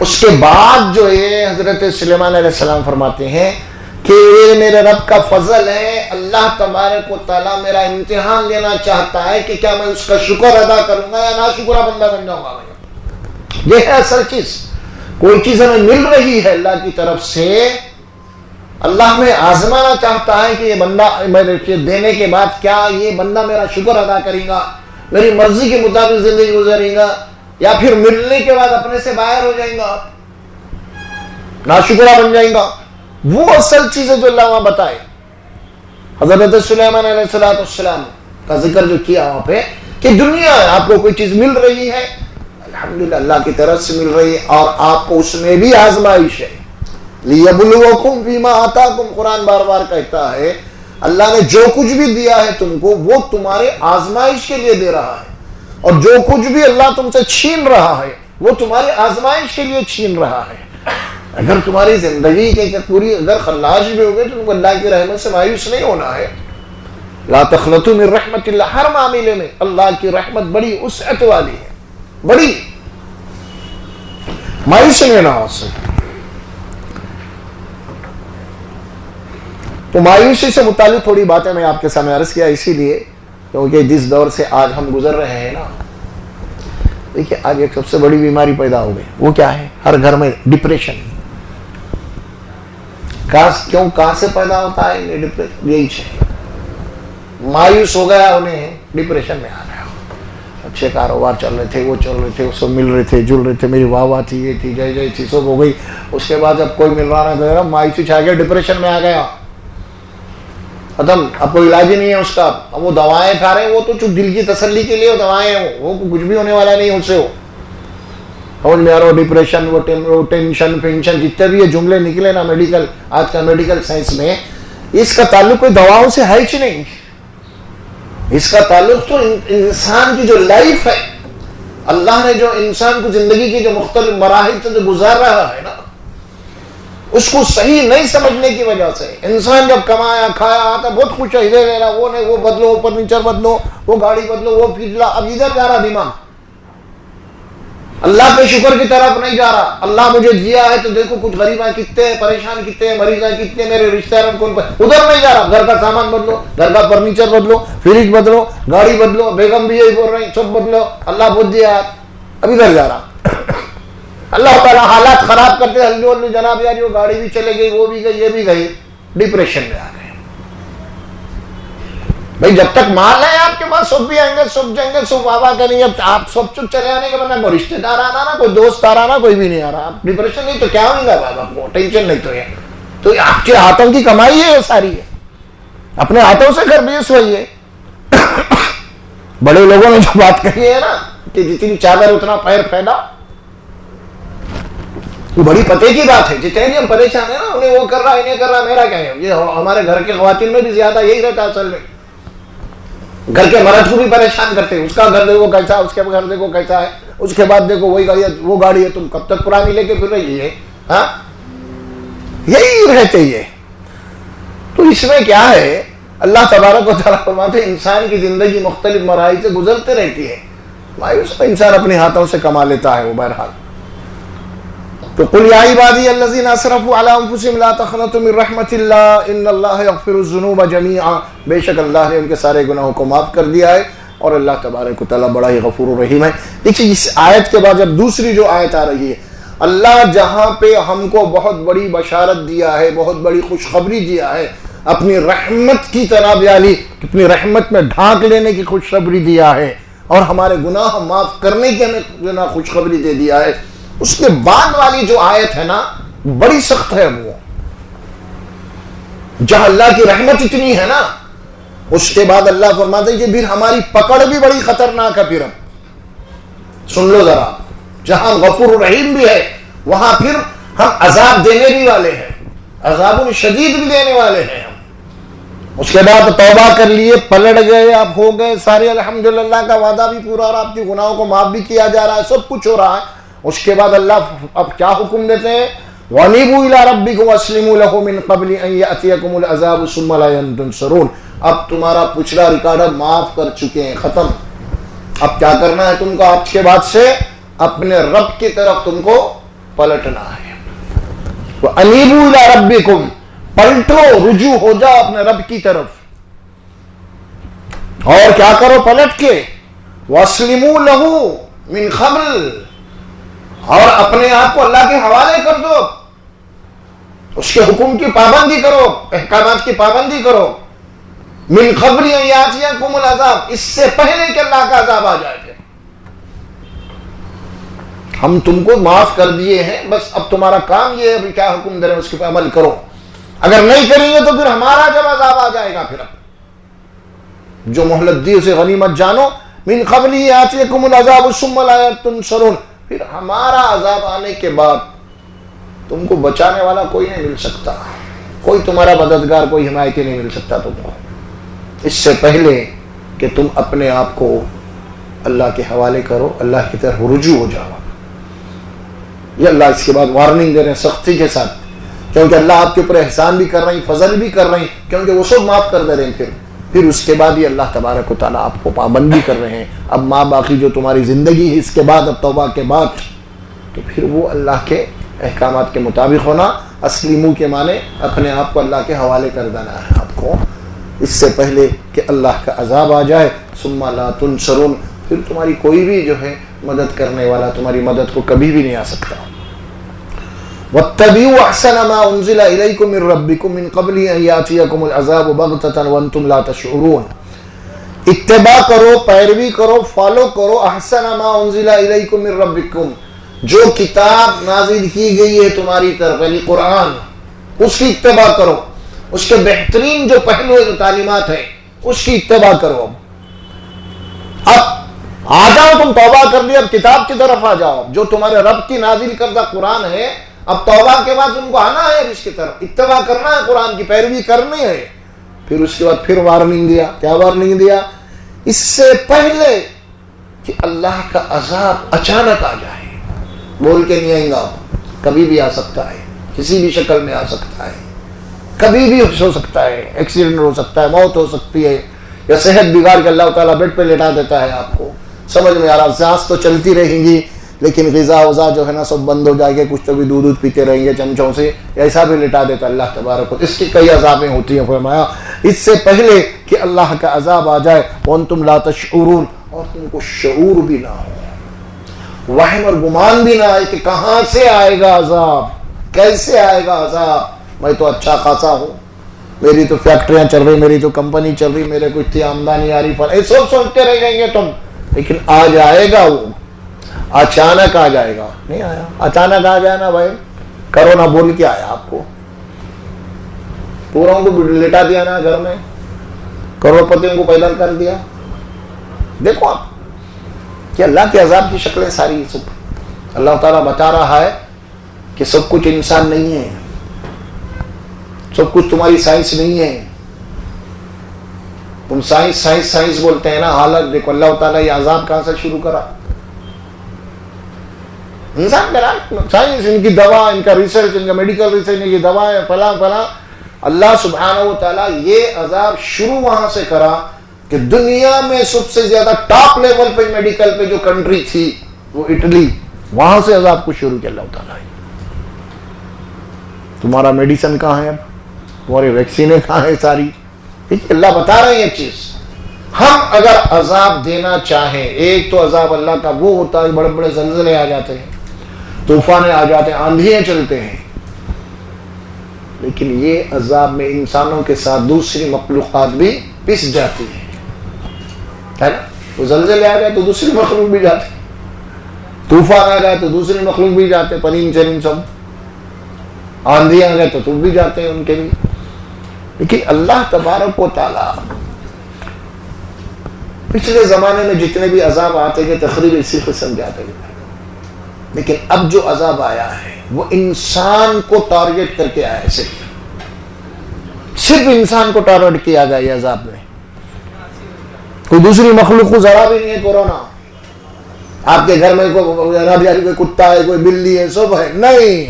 اس کے بعد جو ہے حضرت سلیمان علیہ السلام فرماتے ہیں کہ یہ میرے رب کا فضل ہے، اللہ تبارک و تعالیٰ میرا امتحان لینا چاہتا ہے کہ کیا میں اس کا شکر ادا کروں گا یا ناشکرا بندہ بن جاؤں گا. یہ ہے اصل چیز. کوئی چیز ہمیں مل رہی ہے اللہ کی طرف سے، اللہ میں آزمانا چاہتا ہے کہ یہ بندہ میرے دینے کے بعد کیا یہ بندہ میرا شکر ادا کرے گا، میری مرضی کے مطابق زندگی گزارے گا، یا پھر ملنے کے بعد اپنے سے باہر ہو جائیں گا، ناشکرا بن جائیں گا. وہ اصل چیز ہے جو اللہ وہاں بتائے. حضرت سلیمان علیہ السلام کا ذکر جو کیا وہاں پہ کہ دنیا ہے آپ کو کوئی چیز مل رہی ہے الحمدللہ اللہ کی طرف سے مل رہی ہے، اور آپ کو اس میں بھی آزمائش ہے. لِيَبْلُوَكُمْ فِيمَا آتَاكُمْ، قرآن بار بار کہتا ہے اللہ نے جو کچھ بھی دیا ہے تم کو وہ تمہارے آزمائش کے لیے دے رہا ہے، اور جو کچھ بھی اللہ تم سے چھین رہا ہے وہ تمہارے آزمائش کے لیے چھین رہا ہے. اگر تمہاری زندگی کے پوری اگر خلاص بھی ہوگے تو تم کو اللہ کی رحمت سے مایوس نہیں ہونا ہے. لا تقنطوا من رحمت اللہ، ہر معاملے میں اللہ کی رحمت بڑی وسعت والی ہے، بڑی مایوس نہیں ہونا اس سے. تو مایوسی سے متعلق تھوڑی باتیں میں آپ کے سامنے عرض کیا اسی لیے کیونکہ جس دور سے آج ہم گزر رہے ہیں نا، دیکھیے آج ایک سب سے بڑی بیماری پیدا ہو گئی، وہ کیا ہے؟ ہر گھر میں ڈپریشن. کہاں سے پیدا ہوتا ہے یہ ڈپریشن؟ یہی ہے، مایوس ہو گیا انہیں ڈپریشن میں آ گیا. اچھے کاروبار چل رہے تھے، وہ چل رہے تھے، سب مل رہے تھے، جل رہے تھے، میری واہ واہ تھی، یہ تھی، جے جے تھی، سب ہو گئی. اس کے بعد جب کوئی مل رہا نہ مایوسی چھا گیا، ڈپریشن میں آ گیا، ختم. اب کوئی علاج ہی نہیں ہے اس کا. اب وہ دوائیں کھا رہے ہیں، وہ تو دل کی تسلی کے لیے دوائیں ہیں، وہ کچھ بھی ہونے والا نہیں ان سے. وہ سمجھ میں آ رہا، ڈپریشن، وہ ٹینشن، پینشن، جتنے بھی یہ جملے نکلے نا میڈیکل، آج کا میڈیکل سائنس میں اس کا تعلق کوئی دواؤں سے ہے ہی نہیں. اس کا تعلق تو انسان کی جو لائف ہے، اللہ نے جو انسان کو زندگی کی جو مختلف مراحل سے جو گزار رہا ہے نا، اس کو صحیح نہیں سمجھنے کی وجہ سے انسان جب کمایا کھایا آتا بہت خوش ہے، ادھر لے رہا، وہ نہیں، وہ بدلو، وہ فرنیچر بدلو، وہ گاڑی بدلو، وہ پھیلا، اب ادھر جا رہا دماغ، اللہ کے شکر کی طرف نہیں جا رہا. اللہ مجھے دیا ہے تو دیکھو کچھ غریباں کتنے ہیں، پریشان کتنے ہیں، مریضاں کتنے، میرے رشتہ دار کون، ادھر نہیں جا رہا. گھر کا سامان بدلو، گھر کا فرنیچر بدلو، فریج بدلو، گاڑی بدلو، بیگم بھی یہی بول رہے ہیں، سب بدلو، اللہ بہت دیا ہے، اب ادھر جا رہا. اللہ تعالیٰ حالات خراب کرتے ہلو ہلو جناب یار، وہ گاڑی بھی چلے گئی، وہ بھی گئی، یہ بھی گئی، ڈپریشن میں آ گئے. بھائی جب تک مال ہے آپ کے پاس سب بھی آئیں گے، سب جائیں گے، سب بابا کریں گے. آپ سب چپ چلے آنے کے بعد کوئی رشتہ دار آنا نا، کوئی دوست آ رہا نا، کوئی بھی نہیں آ رہا. آپ ڈپریشن نہیں تو کیا ہوگا بابا کو، ٹینشن نہیں تو ہے. تو آپ کے ہاتھوں کی کمائی ہے، یہ ساری ہے، اپنے ہاتھوں سے کر دیے سوئی ہے. بڑے لوگوں نے جو بات کہی ہے نا کہ جتنی چادر اتنا پیر پھیلا، وہ بڑی پتے کی بات ہے. جتنے بھی ہم پریشان ہیں نا، انہیں وہ کر رہا، انہیں کر رہا، میرا کیا ہے. یہ ہمارے گھر کے خواتین میں بھی زیادہ یہی رہتا ہے اصل میں. گھر کے مرد کو بھی پریشان کرتے ہیں، اس کا گھر دیکھو کیسا، اس کے گھر دیکھو کیسا ہے، اس کے بعد دیکھو وہی گاڑی، وہ گاڑی ہے، تم کب تک پرانی لے کے پھر رہی ہے. ہاں یہی رہتے یہ. تو اس میں کیا ہے، اللہ تبارک و تعالیٰ فرماتے ہیں انسان کی زندگی مختلف مراحل سے گزرتے رہتی ہے. مایوس انسان اپنے ہاتھوں سے کما لیتا ہے وہ بہرحال. تو قل یا عبادی الذین اسرفوا علی انفسہم لا تقنطوا من رحمت اللہ ان اللہ یغفر الذنوب جمیعا. بے شک اللہ نے ان کے سارے گناہوں کو معاف کر دیا ہے اور اللہ تبارک و تعالیٰ بڑا ہی غفور الرحیم ہے. دیکھیے اس آیت کے بعد جب دوسری جو آیت آ رہی ہے، اللہ جہاں پہ ہم کو بہت بڑی بشارت دیا ہے، بہت بڑی خوشخبری دیا ہے، اپنی رحمت کی طرح بیالی، اپنی رحمت میں ڈھانک لینے کی خوشخبری دیا ہے اور ہمارے گناہ معاف کرنے کی ہمیں خوشخبری دے دیا ہے. اس کے بعد والی جو آیت ہے نا بڑی سخت ہے. وہ جہاں اللہ کی رحمت اتنی ہے نا، اس کے بعد اللہ فرماتے ہیں کہ پھر ہماری پکڑ بھی بڑی خطرناک ہے. پھر سن لو ذرا، جہاں غفور رحیم بھی ہے وہاں پھر ہم عذاب دینے بھی والے ہیں، عذاب شدید بھی دینے والے ہیں. اس کے بعد توبہ کر لیے، پلٹ گئے، آپ ہو گئے سارے، الحمدللہ کا وعدہ بھی پورا، اور آپ کے گناہوں کو معاف بھی کیا جا رہا ہے، سب کچھ ہو رہا ہے. اس کے بعد اللہ اب کیا حکم دیتے ہیں، وَأَنِيبُوا إِلَىٰ رَبِّكُمْ وَأَسْلِمُوا لَهُ مِنْ قَبْلِ أَنْ يَأْتِيَكُمُ الْعَذَابُ ثُمَّ لَا تُنصَرُونَ. اب تمہارا پچھلا ریکارڈ معاف کر چکے ہیں، ختم. اب کیا کرنا ہے تم کو، آپ کے بعد سے اپنے رب کی طرف تم کو پلٹنا ہے. وَأَنِيبُوا إِلَىٰ رَبِّكُمْ، پلٹو، رجوع ہو جاؤ اپنے رب کی طرف. اور کیا کرو پلٹ کے، وَأَسْلِمُوا لَهُ مِنْ قَبْلِ، اور اپنے آپ کو اللہ کے حوالے کر دو، اس کے حکم کی پابندی کرو، احکامات کی پابندی کرو. من قبل ان یاتیکم العذاب، اس سے پہلے کہ اللہ کا عذاب آ جائے. ہم تم کو معاف کر دیے ہیں، بس اب تمہارا کام یہ ہے بھی کیا حکم دے رہے ہیں اس کے پر عمل کرو. اگر نہیں کریں گے تو پھر ہمارا جب عذاب آ جائے گا، پھر اب جو مہلت دی اسے غنیمت جانو. من قبل یاتیکم العذاب ثم لا تنصرون، پھر ہمارا عذاب آنے کے بعد تم کو بچانے والا کوئی نہیں مل سکتا، کوئی تمہارا مددگار، کوئی حمایتی نہیں مل سکتا تم کو، اس سے پہلے کہ تم اپنے آپ کو اللہ کے حوالے کرو، اللہ کی طرف رجوع ہو جاؤ. یہ اللہ اس کے بعد وارننگ دے رہے ہیں سختی کے ساتھ، کیونکہ اللہ آپ کے اوپر احسان بھی کر رہے ہیں، فضل بھی کر رہے ہیں، کیونکہ وہ سب معاف کر دے رہے ہیں. پھر اس کے بعد یہ اللہ تبارک و تعالیٰ آپ کو پابند بھی کر رہے ہیں. اب ماں باقی جو تمہاری زندگی ہے اس کے بعد، اب توبہ کے بعد، تو پھر وہ اللہ کے احکامات کے مطابق ہونا. اصلی منہ کے معنی اپنے آپ کو اللہ کے حوالے کر دینا ہے آپ کو، اس سے پہلے کہ اللہ کا عذاب آ جائے. ثم لا تنصرون، پھر تمہاری کوئی بھی جو ہے مدد کرنے والا تمہاری مدد کو کبھی بھی نہیں آ سکتا. وَاتَّبِعُوا أَحْسَنَ مَا أُنزِلَ إِلَيْكُم مِّن رَّبِّكُم مِّن قَبْلِ أَن يَأْتِيَكُمُ الْعَذَابُ بَغْتَةً وَأَنتُمْ لَا تَشْعُرُونَ. اتباع کرو، پیروی کرو، فالو کرو. احسن ما انزل الیکم من ربکم، جو کتاب نازل کی گئی ہے تمہاری طرف یعنی قرآن، اس کی اتباع کرو. اس کے بہترین جو پہلو جو تعلیمات ہیں اس کی اتباع کرو. اب آ جاؤ، تم توبہ کر لی، اب کتاب کی طرف آ جاؤ. جو تمہارے رب کی نازل کردہ قرآن ہے اب توبہ کے بعد ان کو آنا ہے اس کی طرف، اتباع کرنا ہے، قرآن کی پیروی کرنی ہے. پھر اس کے بعد پھر وارننگ دیا. کیا وارننگ دیا؟ اس سے پہلے کہ اللہ کا عذاب اچانک آ جائے، بول کے نہیں آئیں گا، کبھی بھی آ سکتا ہے، کسی بھی شکل میں آ سکتا ہے، کبھی بھی ہو سکتا ہے، ایکسیڈنٹ ہو سکتا ہے، موت ہو سکتی ہے، یا صحت بگاڑ کے اللہ تعالیٰ بیڈ پہ لٹا دیتا ہے. آپ کو سمجھ میں آ رہا، سانس تو چلتی رہیں گی لیکن غذا وزا جو ہے نا سب بند ہو جائے گے، کچھ تو بھی دودھ پیتے رہیں گے چمچوں سے، ایسا بھی لٹا دیتا اللہ تبارک و تعالیٰ. اس کی کئی عذابیں ہوتی ہیں. فرمایا اس سے پہلے کہ اللہ کا عذاب آ جائے، وانتم لا تشعرون، اور تم کو شعور بھی نہ ہو، وہم اور گمان بھی نہ آئے کہ کہاں سے آئے گا عذاب، کیسے آئے گا عذاب. میں تو اچھا خاصا ہوں، میری تو فیکٹریاں چل رہی، میری تو کمپنی چل رہی، میرے کو اتنی آمدنی آ رہی، پر سب سوچتے رہ جائیں گے تم. لیکن آ جائے گا، وہ اچانک آ جائے گا. نہیں آیا، اچانک آ جائے نا بھائی. کرونا بول کے آیا آپ کو، پوروں کو لٹا دیا نا گھر میں، کروڑپتیوں کو پیدا کر دیا. دیکھو آپ کہ اللہ کے عذاب کی شکلیں ساری سب اللہ تعالیٰ بتا رہا ہے کہ سب کچھ انسان نہیں ہے، سب کچھ تمہاری سائنس نہیں ہے. تم سائنس سائنس سائنس بولتے ہیں نا، حالت دیکھو اللہ تعالیٰ یہ عذاب کہاں سے شروع کرا. انسان کرا سائنس، ان کی دوا، ان کا ریسرچ، ان کا میڈیکل ریسرچ، یہ دوا ہے فلاں فلاں. اللہ سبحانہ و تعالیٰ یہ عذاب شروع وہاں سے کرا کہ دنیا میں سب سے زیادہ ٹاپ لیول پہ میڈیکل پہ جو کنٹری تھی وہ اٹلی، وہاں سے عذاب کو شروع کیا اللہ تعالیٰ. تمہارا میڈیسن کہاں ہے، تمہاری ویکسینیں کہاں ہیں ساری. اللہ بتا رہے ہیں ایک چیز، ہم اگر عذاب دینا چاہیں، ایک تو عذاب اللہ کا وہ ہوتا ہے بڑے بڑے زلزلے آ جاتے ہیں، طوفانے آ جاتے ہیں، آندھیاں چلتے ہیں. لیکن یہ عذاب میں انسانوں کے ساتھ دوسری مخلوقات بھی پس جاتی ہے نا. وہ زلزلے آ گئے تو دوسری مخلوق بھی جاتے، طوفان آ گئے تو دوسری مخلوق بھی جاتے، پرند چرند سب. آندھی آ گئے تو بھی جاتے ہیں ان کے بھی. لیکن اللہ تبارک و تعالیٰ پچھلے زمانے میں جتنے بھی عذاب آتے ہیں تقریباً اسی قسم کے آتے ہیں. لیکن اب جو عذاب آیا ہے وہ انسان کو ٹارگٹ کر کے آیا ہے، صرف انسان کو ٹارگٹ کیا گیا یہ عذاب میں. کوئی دوسری مخلوق کو ذرا بھی نہیں ہے. کورونا آپ کے گھر میں کوئی کتا ہے، کوئی بلی ہے، سب ہے، نہیں،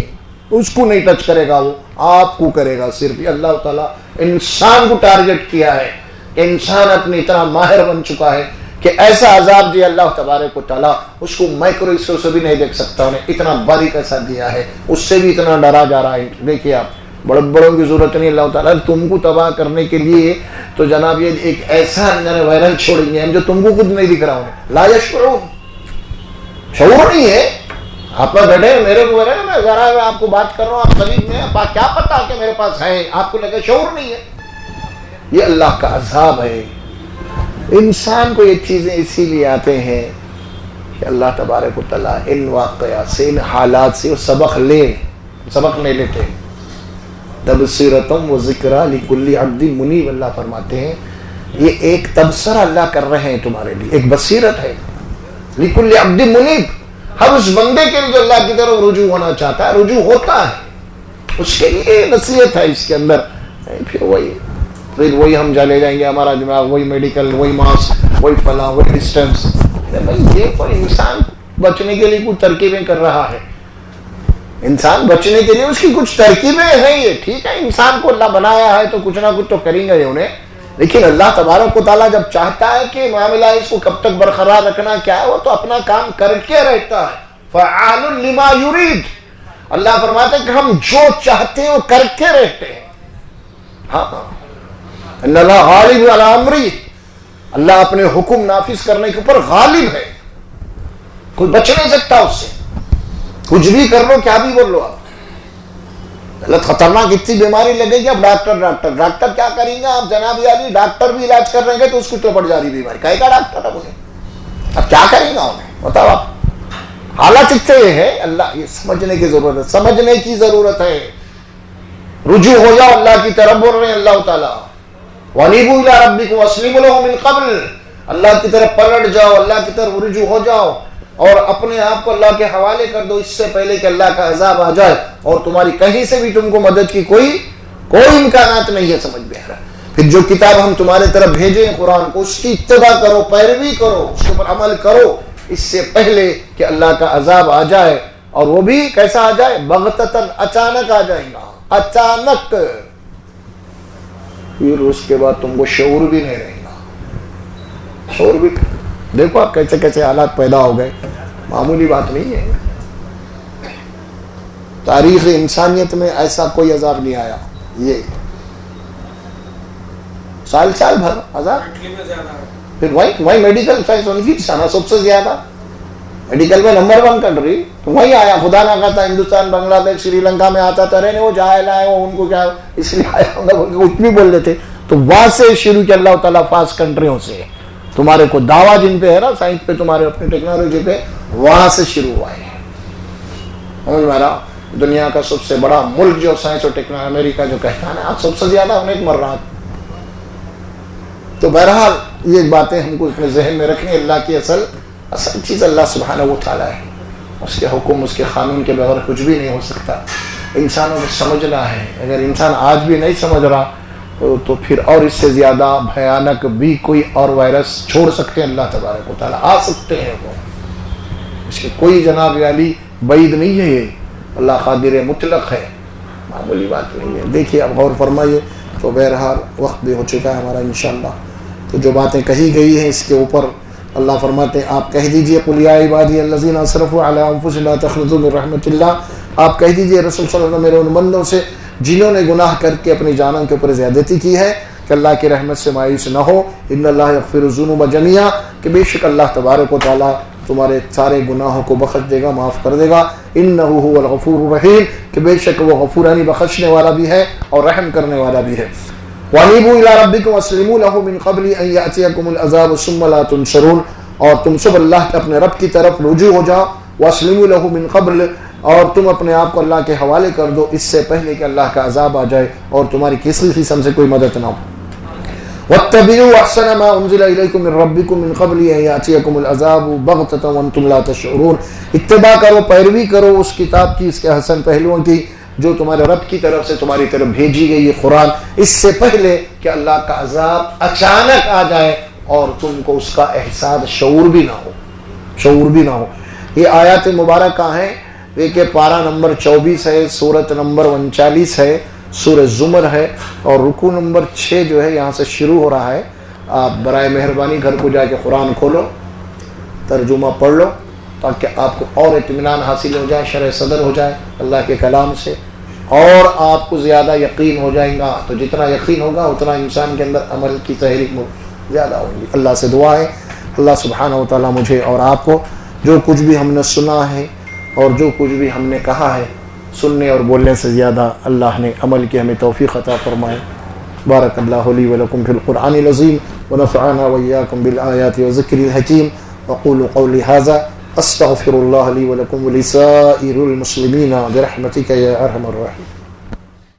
اس کو نہیں ٹچ کرے گا، وہ آپ کو کرے گا. صرف اللہ تعالیٰ انسان کو ٹارگٹ کیا ہے. انسان اپنی اتنا ماہر بن چکا ہے کہ ایسا عذاب دیا اللہ تبارک و تعالیٰ، اس کو مائکروسکوپ سے بھی نہیں دیکھ سکتا، انہیں اتنا باریک ایسا دیا ہے، اس سے بھی اتنا ڈرا جا رہا ہے. دیکھیے آپ، بڑے بڑوں کی ضرورت نہیں. اللہ تعالیٰ تم کو تباہ کرنے کے لیے تو جناب یہ ایک ایسا وائرل چھوڑیں گے جو تم کو خود نہیں دکھ رہا ہوں. لا یشعرون، شعور نہیں ہے. آپ پر بیٹھے میرے کو میں ذرا آپ کو بات کر رہا ہوں، آپ قریب میں کیا پتا کہ میرے پاس ہے، آپ کو لگے شعور نہیں ہے. یہ اللہ کا عذاب ہے. انسان کو یہ چیزیں اسی لیے آتے ہیں کہ اللہ تبارک و تعالیٰ ان واقعات سے، ان حالات سے وہ سبق نہیں لیتے. تبصرۃ و ذکریٰ لکل عبد منیب، اللہ فرماتے ہیں یہ ایک تبصرہ اللہ کر رہے ہیں تمہارے لیے، ایک بصیرت ہے. لکل عبد منیب، ہر اس بندے کے لیے جو اللہ کی طرف رجوع ہونا چاہتا ہے رجوع ہوتا ہے، اس کے لیے نصیحت ہے اس کے اندر. پھر وہی ہم چلے جائیں گے، ہمارا دماغ وہی میڈیکل، وہی ماسک، وہی فلاں، وہی ڈسٹینس. یہ کوئی انسان بچنے کے لیے کچھ ترکیبیں کر رہا ہے. انسان بچنے کے لیے اس کی کچھ ترکیبیں ہیں. یہ ٹھیک ہے، انسان کو اللہ بنایا ہے تو کچھ نہ کچھ تو کریں گے انہیں. لیکن اللہ تبارک و تعالیٰ جب چاہتا ہے کہ معاملہ اس کو کب تک برقرار رکھنا کیا ہے، وہ تو اپنا کام کر کے رہتا ہے. فعال لما یرید، اللہ فرماتا ہے کہ ہم جو چاہتے ہیں وہ کر کے رہتے ہیں. ہاں، ان اللہ غالب علی امری، اللہ اپنے حکم نافذ کرنے کے اوپر غالب ہے، کوئی بچ نہیں سکتا اس سے. کچھ بھی کر لو، کیا بھی بول لو. آپ غلط خطرناک اتنی بیماری لگے گی، اب ڈاکٹر کیا کریں گے آپ جناب یاری. ڈاکٹر بھی علاج کر رہے گے تو اس کو تو پڑ جا رہی بیماری، کہے گا ڈاکٹر اب انہیں، اب کیا کریں گا انہیں، بتاؤ آپ. حالات اتنے یہ ہے، اللہ یہ سمجھنے کی ضرورت ہے، سمجھنے کی ضرورت ہے. رجوع ہو جاؤ اللہ کی طرف، بول رہے ہیں اللہ تعالیٰ. وَأَنِيبُوا إِلَىٰ رَبِّكُمْ وَأَسْلِمُوا لَهُ مِنْ قَبْلِ، اللہ کی طرف پلٹ جاؤ، اللہ کی طرف رجوع ہو جاؤ. اور اپنے آپ کو اللہ کے حوالے کر دو اس سے پہلے کہ اللہ کا عذاب آ جائے، اور تمہاری کہیں سے بھی تم کو مدد کی کوئی امکانات نہیں ہے. سمجھ میں آ رہا ہے؟ پھر جو کتاب ہم تمہارے طرف بھیجے ہیں قرآن کو، اس کی اتباع کرو، پیروی کرو، اس کے اوپر عمل کرو اس سے پہلے کہ اللہ کا عذاب آ جائے. اور وہ بھی کیسا آ جائے؟ بغتتاً، اچانک آ جائے گا، اچانک. پھر اس کے بعد تم کو شعور بھی نہیں رہے گا. شعور بھی دیکھو آپ کیسے کیسے حالات پیدا ہو گئے، معمولی بات نہیں ہے. تاریخ انسانیت میں ایسا کوئی عذاب نہیں آیا. یہ سال بھر عذاب. پھر وہی میڈیکل سائنس ان کی سب سے زیادہ میڈیکل میں نمبر 1 کنٹری وہی آیا. خدا نہ کہتا ہندوستان، بنگلہ دیش، سری لنکا میں آتا تھا، رہنے وہ جاہل آئے، وہ ان کو کیا اس لیے آیا کچھ بھی بول دیتے. تو وہاں سے شروع کیا اللہ تعالیٰ، فاسٹ کنٹریوں سے. تمہارے کو دعویٰ جن پہ ہے نا، سائنس پہ، تمہارے اپنی ٹیکنالوجی پہ، وہاں سے شروع ہوا ہے. ہمارا دنیا کا سب سے بڑا ملک جو سائنس اور ٹیکنالوجی، امریکہ جو کہتا ہے نا، آج سب سے زیادہ ہونے کے مرات. تو بہرحال یہ باتیں ہم کو اپنے ذہن میں رکھیں. اللہ کی اصل چیز اللہ سبحانہ و تعالیٰ ہے. اس کے حکم، اس کے قانون کے بغیر کچھ بھی نہیں ہو سکتا. انسانوں کو سمجھنا ہے. اگر انسان آج بھی نہیں سمجھ رہا تو پھر اور اس سے زیادہ بھیانک بھی کوئی اور وائرس چھوڑ سکتے ہیں اللہ تبارک و تعالیٰ، آ سکتے ہیں. وہ اس کی کوئی جناب علی بعید نہیں ہے. یہ اللہ قادر مطلق ہے، معمولی بات نہیں ہے. دیکھیے اب غور فرمائیے. تو بہرحال وقت بھی ہو چکا ہے ہمارا انشاءاللہ. تو جو باتیں کہی گئی ہیں اس کے اوپر اللہ فرماتے ہیں آپ کہہ دیجئے قل یا عبادی الذین اسرفوا علی انفسہم لا تقنطوا من رحمت اللہ. آپ کہہ دیجئے رسول صلی اللہ علیہ وسلم میرے ان بندوں سے جنہوں نے گناہ کر کے اپنی جانوں کے اوپر زیادتی کی ہے کہ اللہ کی رحمت سے مایوس نہ ہو. ان اللہ یغفر الذنوب جميعا، کہ بے شک اللہ تبارک و تعالیٰ تمہارے سارے گناہوں کو بخش دے گا، معاف کر دے گا. انہ هو الغفور الرحیم، کہ بے شک وہ غفور یعنی بخشنے والا بھی ہے اور رحم کرنے والا بھی ہے. وَأَنِيبُوا إِلَىٰ رَبِّكُمْ وَأَسْلِمُوا لَهُ مِنْ قَبْلِ أَنْ يَأْتِيَكُمُ الْعَذَابُ ثُمَّ لَا تُنصَرُونَ. اور تم سب اللہ کے اپنے رب کی طرف رجوع ہو جاؤ. وَأَسْلِمُوا لَهُ مِنْ قَبْلِ، اور تم اپنے آپ کو اللہ کے حوالے کر دو اس سے پہلے کہ اللہ کا عذاب آ جائے اور تمہاری کسی قسم سے کوئی مدد نہ ہو. وَاتَّبِعُوا أَحْسَنَ مَا أُنزِلَ إِلَيْكُم مِّن رَّبِّكُم مِّن قَبْلِ أَن يَأْتِيَكُمُ الْعَذَابُ بَغْتَةً وَأَنتُمْ لَا تَشْعُرُونَ. اتباع کرو، پیروی کرو اس کتاب کی، اس کے حسن پہلوؤں کی جو تمہارے رب کی طرف سے تمہاری طرف بھیجی گئی یہ قرآن، اس سے پہلے کہ اللہ کا عذاب اچانک آ جائے اور تم کو اس کا احساس شعور بھی نہ ہو. یہ آیات مبارکہ ہیں. دیکھیں پارہ نمبر 24 ہے، سورت نمبر 39 ہے، سورہ زمر ہے، اور رکوع نمبر 6 جو ہے یہاں سے شروع ہو رہا ہے. آپ برائے مہربانی گھر کو جا کے قرآن کھولو، ترجمہ پڑھ لو تاکہ آپ کو اور اطمینان حاصل ہو جائے، شرح صدر ہو جائے اللہ کے کلام سے، اور آپ کو زیادہ یقین ہو جائے گا. تو جتنا یقین ہوگا اتنا انسان کے اندر عمل کی تحریک زیادہ ہوگی. اللہ سے دعا ہے اللہ سبحانہ و تعالیٰ مجھے اور آپ کو جو کچھ بھی ہم نے سنا ہے اور جو کچھ بھی ہم نے کہا ہے، سننے اور بولنے سے زیادہ اللہ نے عمل کی ہمیں توفیق عطا فرمائے. بارک اللہ لی ولکم فی القرآن العظیم ونفعنا وإياكم بالآیات والذکر الحکیم. وقولوا قولی ھذا استغفر اللہ لی ولکم ولسائر المسلمین برحمتک یا ارحم الراحمین.